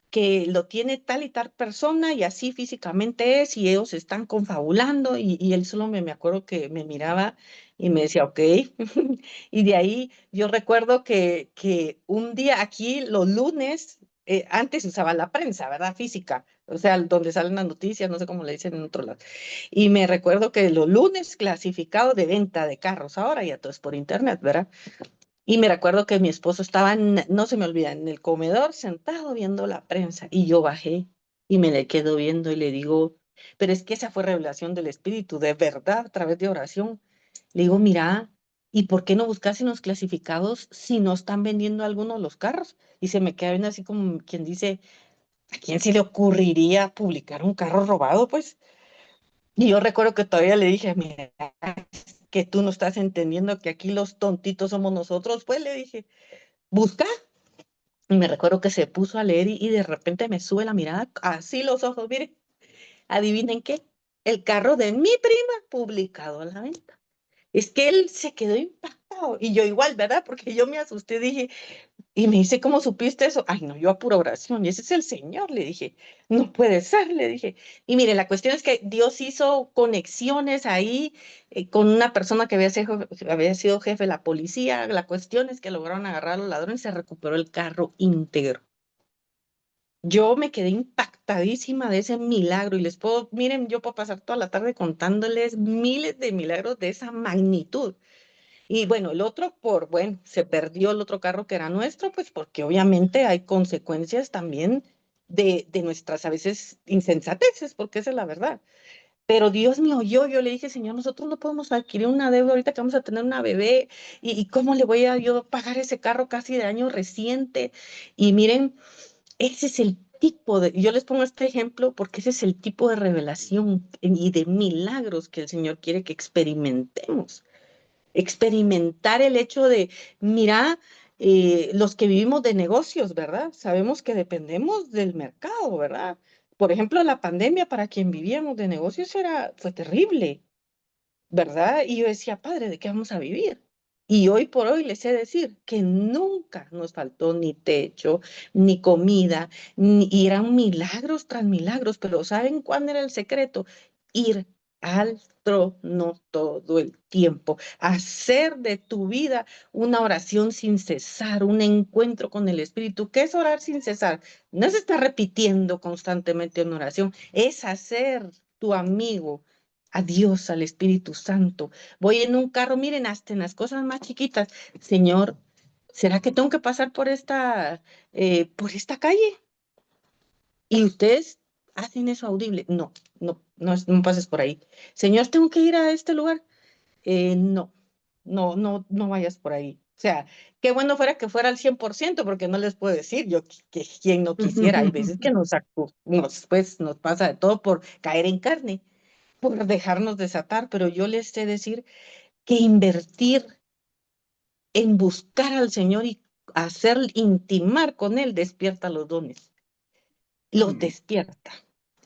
que lo tiene tal y tal persona y así físicamente es y ellos están confabulando y él solo me acuerdo que me miraba y me decía, ok. Y de ahí yo recuerdo que un día aquí, los lunes, antes se usaba la prensa, ¿verdad? Física, o sea, donde salen las noticias, no sé cómo le dicen en otro lado. Y me recuerdo que los lunes clasificado de venta de carros, ahora ya todo es por internet, ¿verdad? Y me recuerdo que mi esposo estaba, no se me olvida, en el comedor sentado viendo la prensa y yo bajé y me le quedo viendo y le digo, pero es que esa fue revelación del Espíritu, de verdad, a través de oración. Le digo, mira, ¿y por qué no buscas en los clasificados si no están vendiendo algunos de los carros? Y se me queda viendo así como quien dice, ¿a quién se le ocurriría publicar un carro robado? Pues, y yo recuerdo que todavía le dije, mira, que tú no estás entendiendo que aquí los tontitos somos nosotros, pues le dije, busca. Y me recuerdo que se puso a leer y de repente me sube la mirada, así los ojos, miren, adivinen qué, el carro de mi prima publicado a la venta. Es que él se quedó impactado y yo igual, ¿verdad? Porque yo me asusté, dije, y me dice, ¿cómo supiste eso? Ay, no, yo a pura oración, y ese es el Señor, le dije, no puede ser, le dije. Y mire, la cuestión es que Dios hizo conexiones ahí con una persona que había sido jefe de la policía. La cuestión es que lograron agarrar a los ladrones y se recuperó el carro íntegro. Yo me quedé impactadísima de ese milagro y les puedo, miren, yo puedo pasar toda la tarde contándoles miles de milagros de esa magnitud. Y bueno, el otro bueno, se perdió el otro carro que era nuestro, pues porque obviamente hay consecuencias también de nuestras a veces insensateces, porque esa es la verdad. Pero Dios me oyó, yo le dije, Señor, nosotros no podemos adquirir una deuda ahorita que vamos a tener una bebé, y cómo le voy a yo pagar ese carro casi de año reciente. Y miren, ese es el tipo yo les pongo este ejemplo porque ese es el tipo de revelación y de milagros que el Señor quiere que experimentemos. Experimentar el hecho de, mira, los que vivimos de negocios, ¿verdad? Sabemos que dependemos del mercado, ¿verdad? Por ejemplo, la pandemia para quien vivíamos de negocios fue terrible, ¿verdad? Y yo decía, padre, ¿de qué vamos a vivir? Y hoy por hoy les sé decir que nunca nos faltó ni techo, ni comida, y eran milagros tras milagros, pero ¿saben cuál era el secreto? Ir al trono todo el tiempo, hacer de tu vida una oración sin cesar, un encuentro con el Espíritu. ¿Qué es orar sin cesar? No es estar repitiendo constantemente una oración, es hacer tu amigo a Dios, al Espíritu Santo. Voy en un carro, miren, hasta en las cosas más chiquitas. Señor, ¿será que tengo que pasar por esta calle? Y ustedes hacen eso audible. No, no, no, no pases por ahí. Señor, ¿tengo que ir a este lugar? No, no, no, no vayas por ahí. O sea, qué bueno fuera que fuera al 100%, porque no les puedo decir yo que quien no quisiera. Hay veces que pues, nos pasa de todo por caer en carne, por dejarnos desatar, pero yo les sé decir que invertir en buscar al Señor y hacer intimar con Él despierta los dones, los despierta.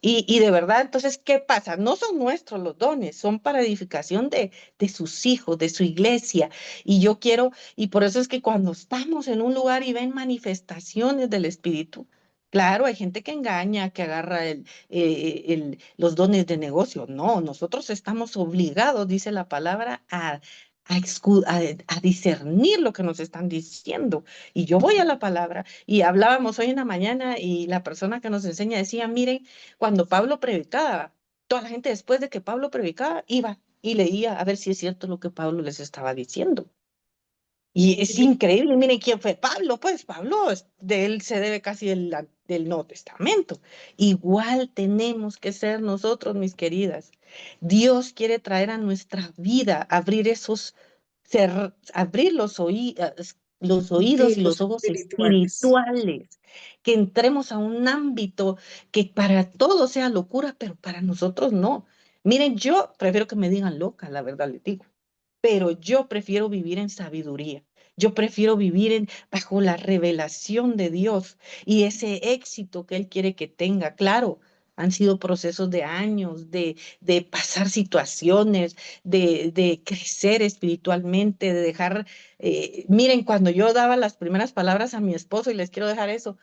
Y de verdad, entonces, ¿qué pasa? No son nuestros los dones, son para edificación de sus hijos, de su iglesia. Y yo quiero, y por eso es que cuando estamos en un lugar y ven manifestaciones del Espíritu, claro, hay gente que engaña, que agarra los dones de negocio. No, nosotros estamos obligados, dice la palabra, a discernir lo que nos están diciendo. Y yo voy a la palabra y hablábamos hoy en la mañana y la persona que nos enseña decía, miren, cuando Pablo predicaba, toda la gente después de que Pablo predicaba iba y leía a ver si es cierto lo que Pablo les estaba diciendo. Y es increíble, miren quién fue Pablo, pues Pablo, de él se debe casi del Nuevo Testamento. Igual tenemos que ser nosotros, mis queridas. Dios quiere traer a nuestra vida, abrir los Sí, oídos y los los ojos espirituales. espirituales, que entremos a un ámbito que para todos sea locura, pero para nosotros no. Miren, yo prefiero que me digan loca, la verdad les digo, pero yo prefiero vivir en sabiduría. Yo prefiero vivir bajo la revelación de Dios y ese éxito que Él quiere que tenga. Claro, han sido procesos de años, de pasar situaciones, de crecer espiritualmente, de dejar, miren, cuando yo daba las primeras palabras a mi esposo, y les quiero dejar eso,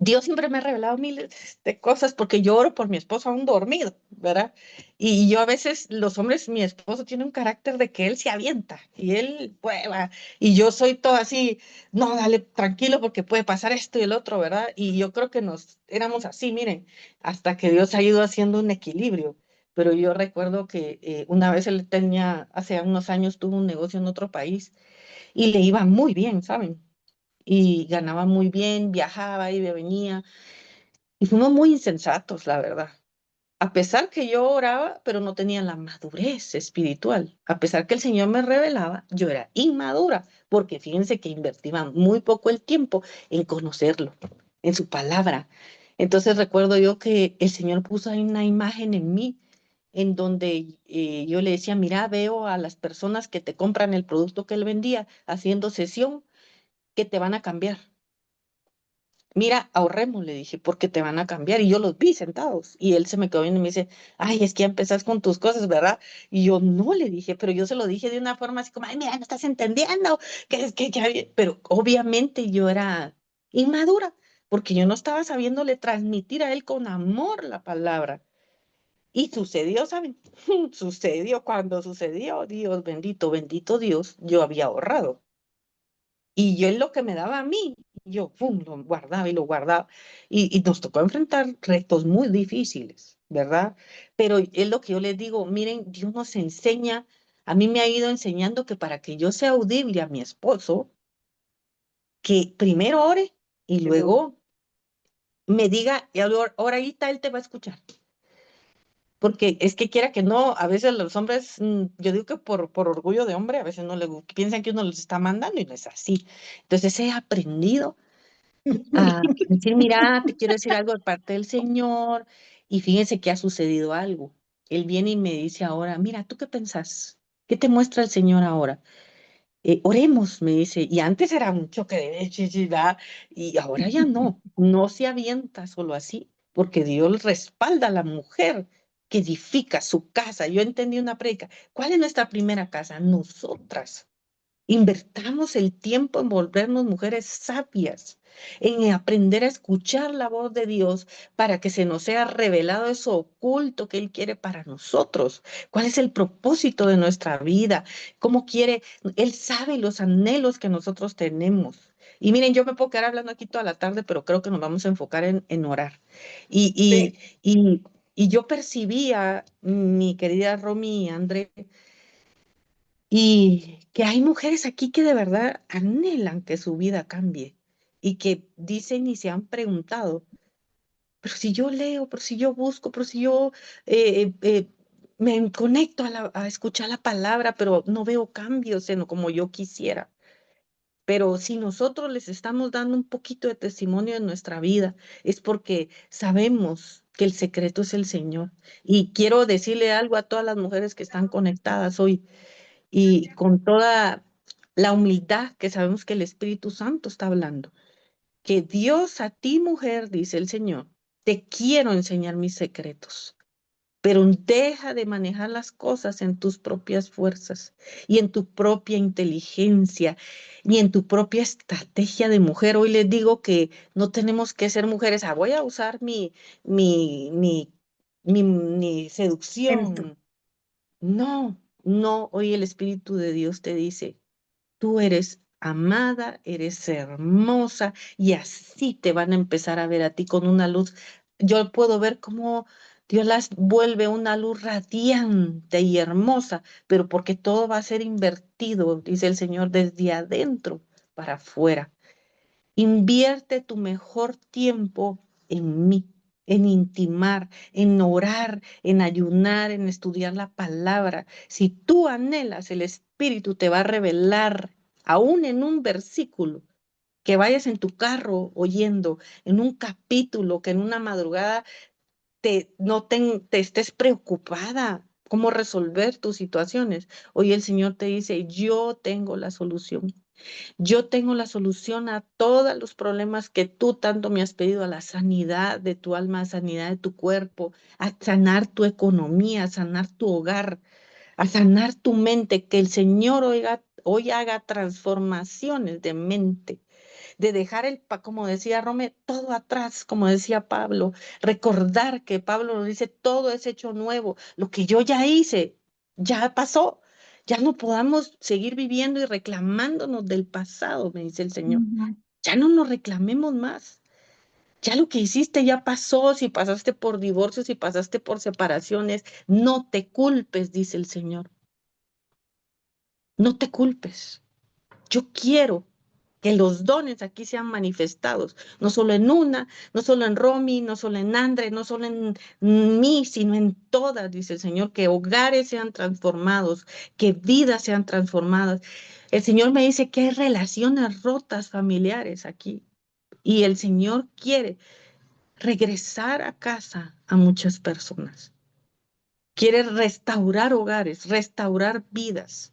Dios siempre me ha revelado miles de cosas porque yo oro por mi esposo aún dormido, ¿verdad? Y yo a veces, los hombres, mi esposo tiene un carácter de que él se avienta y él prueba y yo soy todo así, no, dale tranquilo porque puede pasar esto y el otro, ¿verdad? Y yo creo que nos éramos así, miren, hasta que Dios ha ido haciendo un equilibrio. Pero yo recuerdo que una vez él tenía, hace unos años tuvo un negocio en otro país y le iba muy bien, ¿saben? Y ganaba muy bien, viajaba y venía. Y fuimos muy insensatos, la verdad. A pesar que yo oraba, pero no tenía la madurez espiritual. A pesar que el Señor me revelaba, yo era inmadura, porque fíjense que invertía muy poco el tiempo en conocerlo, en su palabra. Entonces recuerdo yo que el Señor puso ahí una imagen en mí, en donde yo le decía, mira, veo a las personas que te compran el producto que él vendía haciendo sesión, que te van a cambiar. Mira, ahorremos, le dije, porque te van a cambiar. Y yo los vi sentados. Y él se me quedó viendo y me dice, ay, es que ya empezás con tus cosas, ¿verdad? Y yo no le dije, pero yo se lo dije de una forma así como, ay, mira, no estás entendiendo, que es que ya, pero obviamente yo era inmadura, porque yo no estaba sabiéndole transmitir a él con amor la palabra. Y sucedió, ¿saben? Sucedió cuando sucedió, Dios bendito, bendito Dios, yo había ahorrado. Y yo es lo que me daba a mí, yo pum, lo guardaba y lo guardaba. Y nos tocó enfrentar retos muy difíciles, ¿verdad? Pero es lo que yo les digo, miren, Dios nos enseña, a mí me ha ido enseñando que para que yo sea audible a mi esposo, que primero ore y luego me diga, y ahorita él te va a escuchar. Porque es que quiera que no, a veces los hombres, yo digo que por orgullo de hombre, a veces no le piensan que uno los está mandando y no es así. Entonces he aprendido a decir, mira, te quiero decir algo de parte del Señor. Y fíjense que ha sucedido algo. Él viene y me dice ahora, mira, ¿tú qué pensás? ¿Qué te muestra el Señor ahora? Oremos, me dice. Y antes era un choque de chichidad y ahora ya no. No se avienta solo así, porque Dios respalda a la mujer que edifica su casa. Yo entendí una predica. ¿Cuál es nuestra primera casa? Nosotras. Invertamos el tiempo en volvernos mujeres sabias, en aprender a escuchar la voz de Dios para que se nos sea revelado eso oculto que Él quiere para nosotros. ¿Cuál es el propósito de nuestra vida? ¿Cómo quiere? Él sabe los anhelos que nosotros tenemos. Y miren, yo me puedo quedar hablando aquí toda la tarde, pero creo que nos vamos a enfocar en orar. Y, Sí. y, y, y yo percibía, mi querida Romy y André, y que hay mujeres aquí que de verdad anhelan que su vida cambie y que dicen y se han preguntado, pero si yo leo, pero si yo busco, pero si yo me conecto a escuchar la palabra, pero no veo cambios en como yo quisiera. Pero si nosotros les estamos dando un poquito de testimonio en nuestra vida, es porque sabemos que el secreto es el Señor. Y quiero decirle algo a todas las mujeres que están conectadas hoy y con toda la humildad que sabemos que el Espíritu Santo está hablando. Que Dios a ti, mujer, dice el Señor, te quiero enseñar mis secretos, pero deja de manejar las cosas en tus propias fuerzas y en tu propia inteligencia y en tu propia estrategia de mujer. Hoy les digo que no tenemos que ser mujeres, voy a usar mi, mi, mi Ento- seducción. No, no, hoy el Espíritu de Dios te dice, tú eres amada, eres hermosa y así te van a empezar a ver a ti con una luz. Yo puedo ver cómo Dios las vuelve una luz radiante y hermosa, pero porque todo va a ser invertido, dice el Señor, desde adentro para afuera. Invierte tu mejor tiempo en mí, en intimar, en orar, en ayunar, en estudiar la palabra. Si tú anhelas, el Espíritu te va a revelar, aún en un versículo, que vayas en tu carro oyendo, en un capítulo, que en una madrugada no te estés preocupada cómo resolver tus situaciones. Hoy el Señor te dice, yo tengo la solución. Yo tengo la solución a todos los problemas que tú tanto me has pedido, a la sanidad de tu alma, a sanidad de tu cuerpo, a sanar tu economía, a sanar tu hogar, a sanar tu mente, que el Señor hoy haga transformaciones de mente. de dejar como decía Rome, todo atrás, como decía Pablo, recordar que Pablo nos dice, todo es hecho nuevo, lo que yo ya hice, ya pasó, ya no podamos seguir viviendo y reclamándonos del pasado, me dice el Señor, Ujú. ya no nos reclamemos más. Ya lo que hiciste ya pasó, si pasaste por divorcios, si pasaste por separaciones, no te culpes, dice el Señor. No te culpes. Yo quiero que los dones aquí sean manifestados, no solo en una, no solo en Romy, no solo en Andre, no solo en mí, sino en todas, dice el Señor, que hogares sean transformados, que vidas sean transformadas. El Señor me dice que hay relaciones rotas familiares aquí y el Señor quiere regresar a casa a muchas personas. Quiere restaurar hogares, restaurar vidas.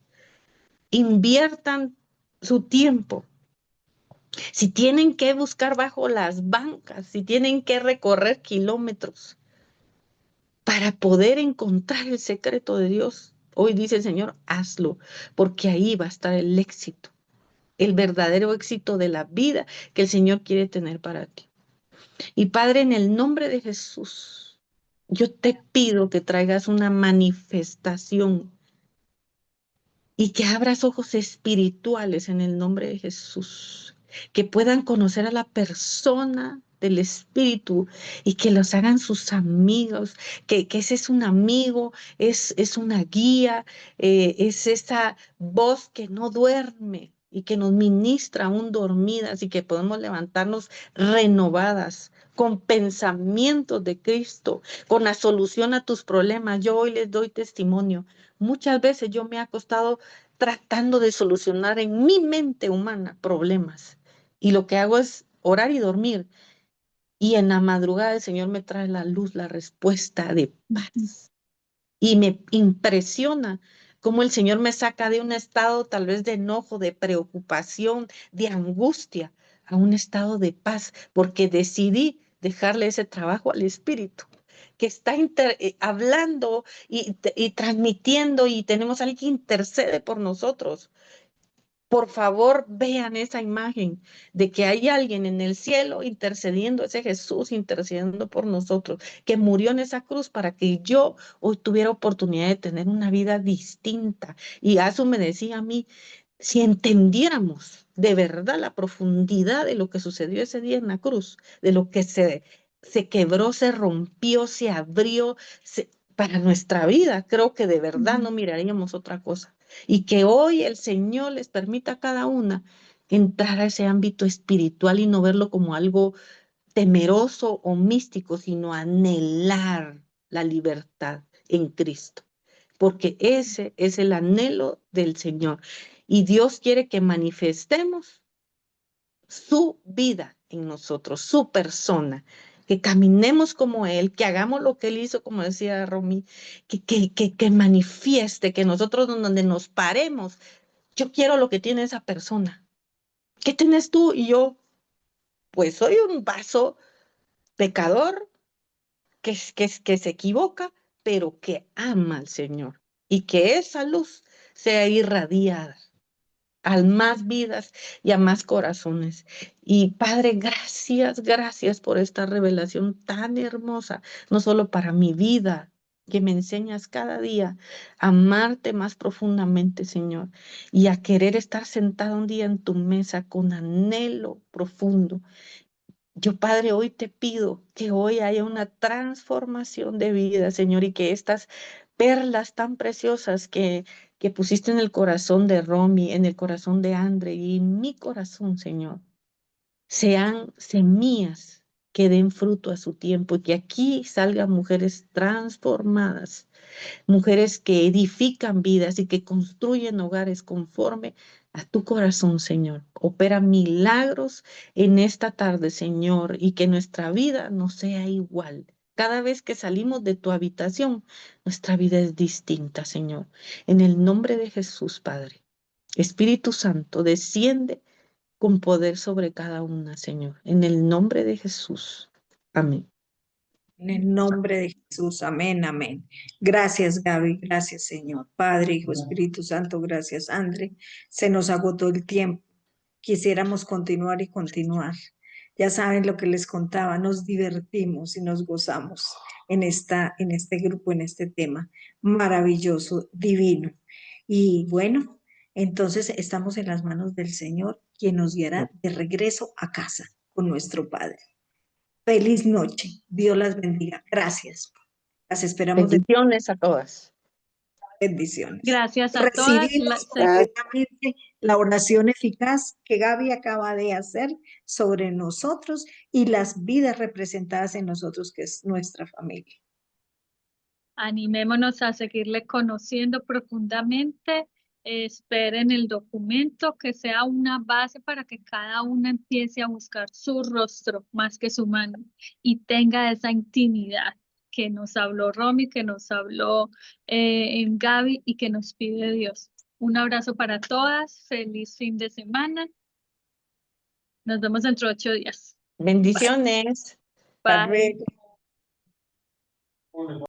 Inviertan su tiempo. Si tienen que buscar bajo las bancas, si tienen que recorrer kilómetros para poder encontrar el secreto de Dios, hoy dice el Señor, hazlo, porque ahí va a estar el éxito, el verdadero éxito de la vida que el Señor quiere tener para ti. Y Padre, en el nombre de Jesús, yo te pido que traigas una manifestación y que abras ojos espirituales en el nombre de Jesús, que puedan conocer a la persona del Espíritu y que los hagan sus amigos, que ese es un amigo, es una guía, es esa voz que no duerme y que nos ministra aún dormidas y que podemos levantarnos renovadas con pensamientos de Cristo, con la solución a tus problemas. Yo hoy les doy testimonio. Muchas veces yo me he acostado tratando de solucionar en mi mente humana problemas. Y lo que hago es orar y dormir. Y en la madrugada el Señor me trae la luz, la respuesta de Ujú. paz. Y me impresiona cómo el Señor me saca de un estado tal vez de enojo, de preocupación, de angustia, a un estado de paz, porque decidí dejarle ese trabajo al Espíritu que está hablando y transmitiendo y tenemos a alguien que intercede por nosotros. Por favor, vean esa imagen de que hay alguien en el cielo intercediendo, ese Jesús intercediendo por nosotros, que murió en esa cruz para que yo hoy tuviera oportunidad de tener una vida distinta. Y eso me decía a mí, si entendiéramos de verdad la profundidad de lo que sucedió ese día en la cruz, de lo que se quebró, se rompió, se abrió, para nuestra vida, creo que de verdad no Ujú. miraríamos otra cosa y que hoy el Señor les permita a cada una entrar a ese ámbito espiritual y no verlo como algo temeroso o místico, sino anhelar la libertad en Cristo, porque ese es el anhelo del Señor. Y Dios quiere que manifestemos su vida en nosotros, su persona, que caminemos como Él, que hagamos lo que Él hizo, como decía Romy, que manifieste, que nosotros donde nos paremos, yo quiero lo que tiene esa persona. ¿Qué tienes tú? Y yo, pues soy un vaso pecador que se equivoca, pero que ama al Señor y que esa luz sea irradiada a más vidas y a más corazones. Y Padre, gracias, gracias por esta revelación tan hermosa, no solo para mi vida, que me enseñas cada día a amarte más profundamente, Señor, y a querer estar sentada un día en tu mesa con anhelo profundo. Yo, Padre, hoy te pido que hoy haya una transformación de vida, Señor, y que estas perlas tan preciosas que pusiste en el corazón de Romy, en el corazón de Andre y en mi corazón, Señor, sean semillas que den fruto a su tiempo y que aquí salgan mujeres transformadas, mujeres que edifican vidas y que construyen hogares conforme a tu corazón, Señor. Opera milagros en esta tarde, Señor, y que nuestra vida no sea igual. Cada vez que salimos de tu habitación, nuestra vida es distinta, Señor. En el nombre de Jesús, Padre. Espíritu Santo, desciende con poder sobre cada una, Señor. En el nombre de Jesús. Amén. En el nombre de Jesús, amén, amén. Gracias, Gaby, gracias, Señor. Padre, Hijo, Espíritu Santo, gracias, André. Se nos agotó el tiempo. quisiéramos continuar y continuar. Ya saben lo que les contaba, nos divertimos y nos gozamos en este grupo, en este tema maravilloso, divino. Y bueno, entonces estamos en las manos del Señor, quien nos guiará de regreso a casa con nuestro Padre. Feliz noche. Dios las bendiga. Gracias. Las esperamos de Bendiciones a todas. bendiciones. Gracias a todas. Recibimos completamente la oración eficaz que Gaby acaba de hacer sobre nosotros y las vidas representadas en nosotros, que es nuestra familia. Animémonos a seguirle conociendo profundamente. Esperen el documento que sea una base para que cada una empiece a buscar su rostro más que su mano y tenga esa intimidad que nos habló Romy, que nos habló en Gaby y que nos pide Dios. Un abrazo para todas. Feliz fin de semana. Nos vemos dentro de 8 días. Bendiciones. Hasta Bye. luego.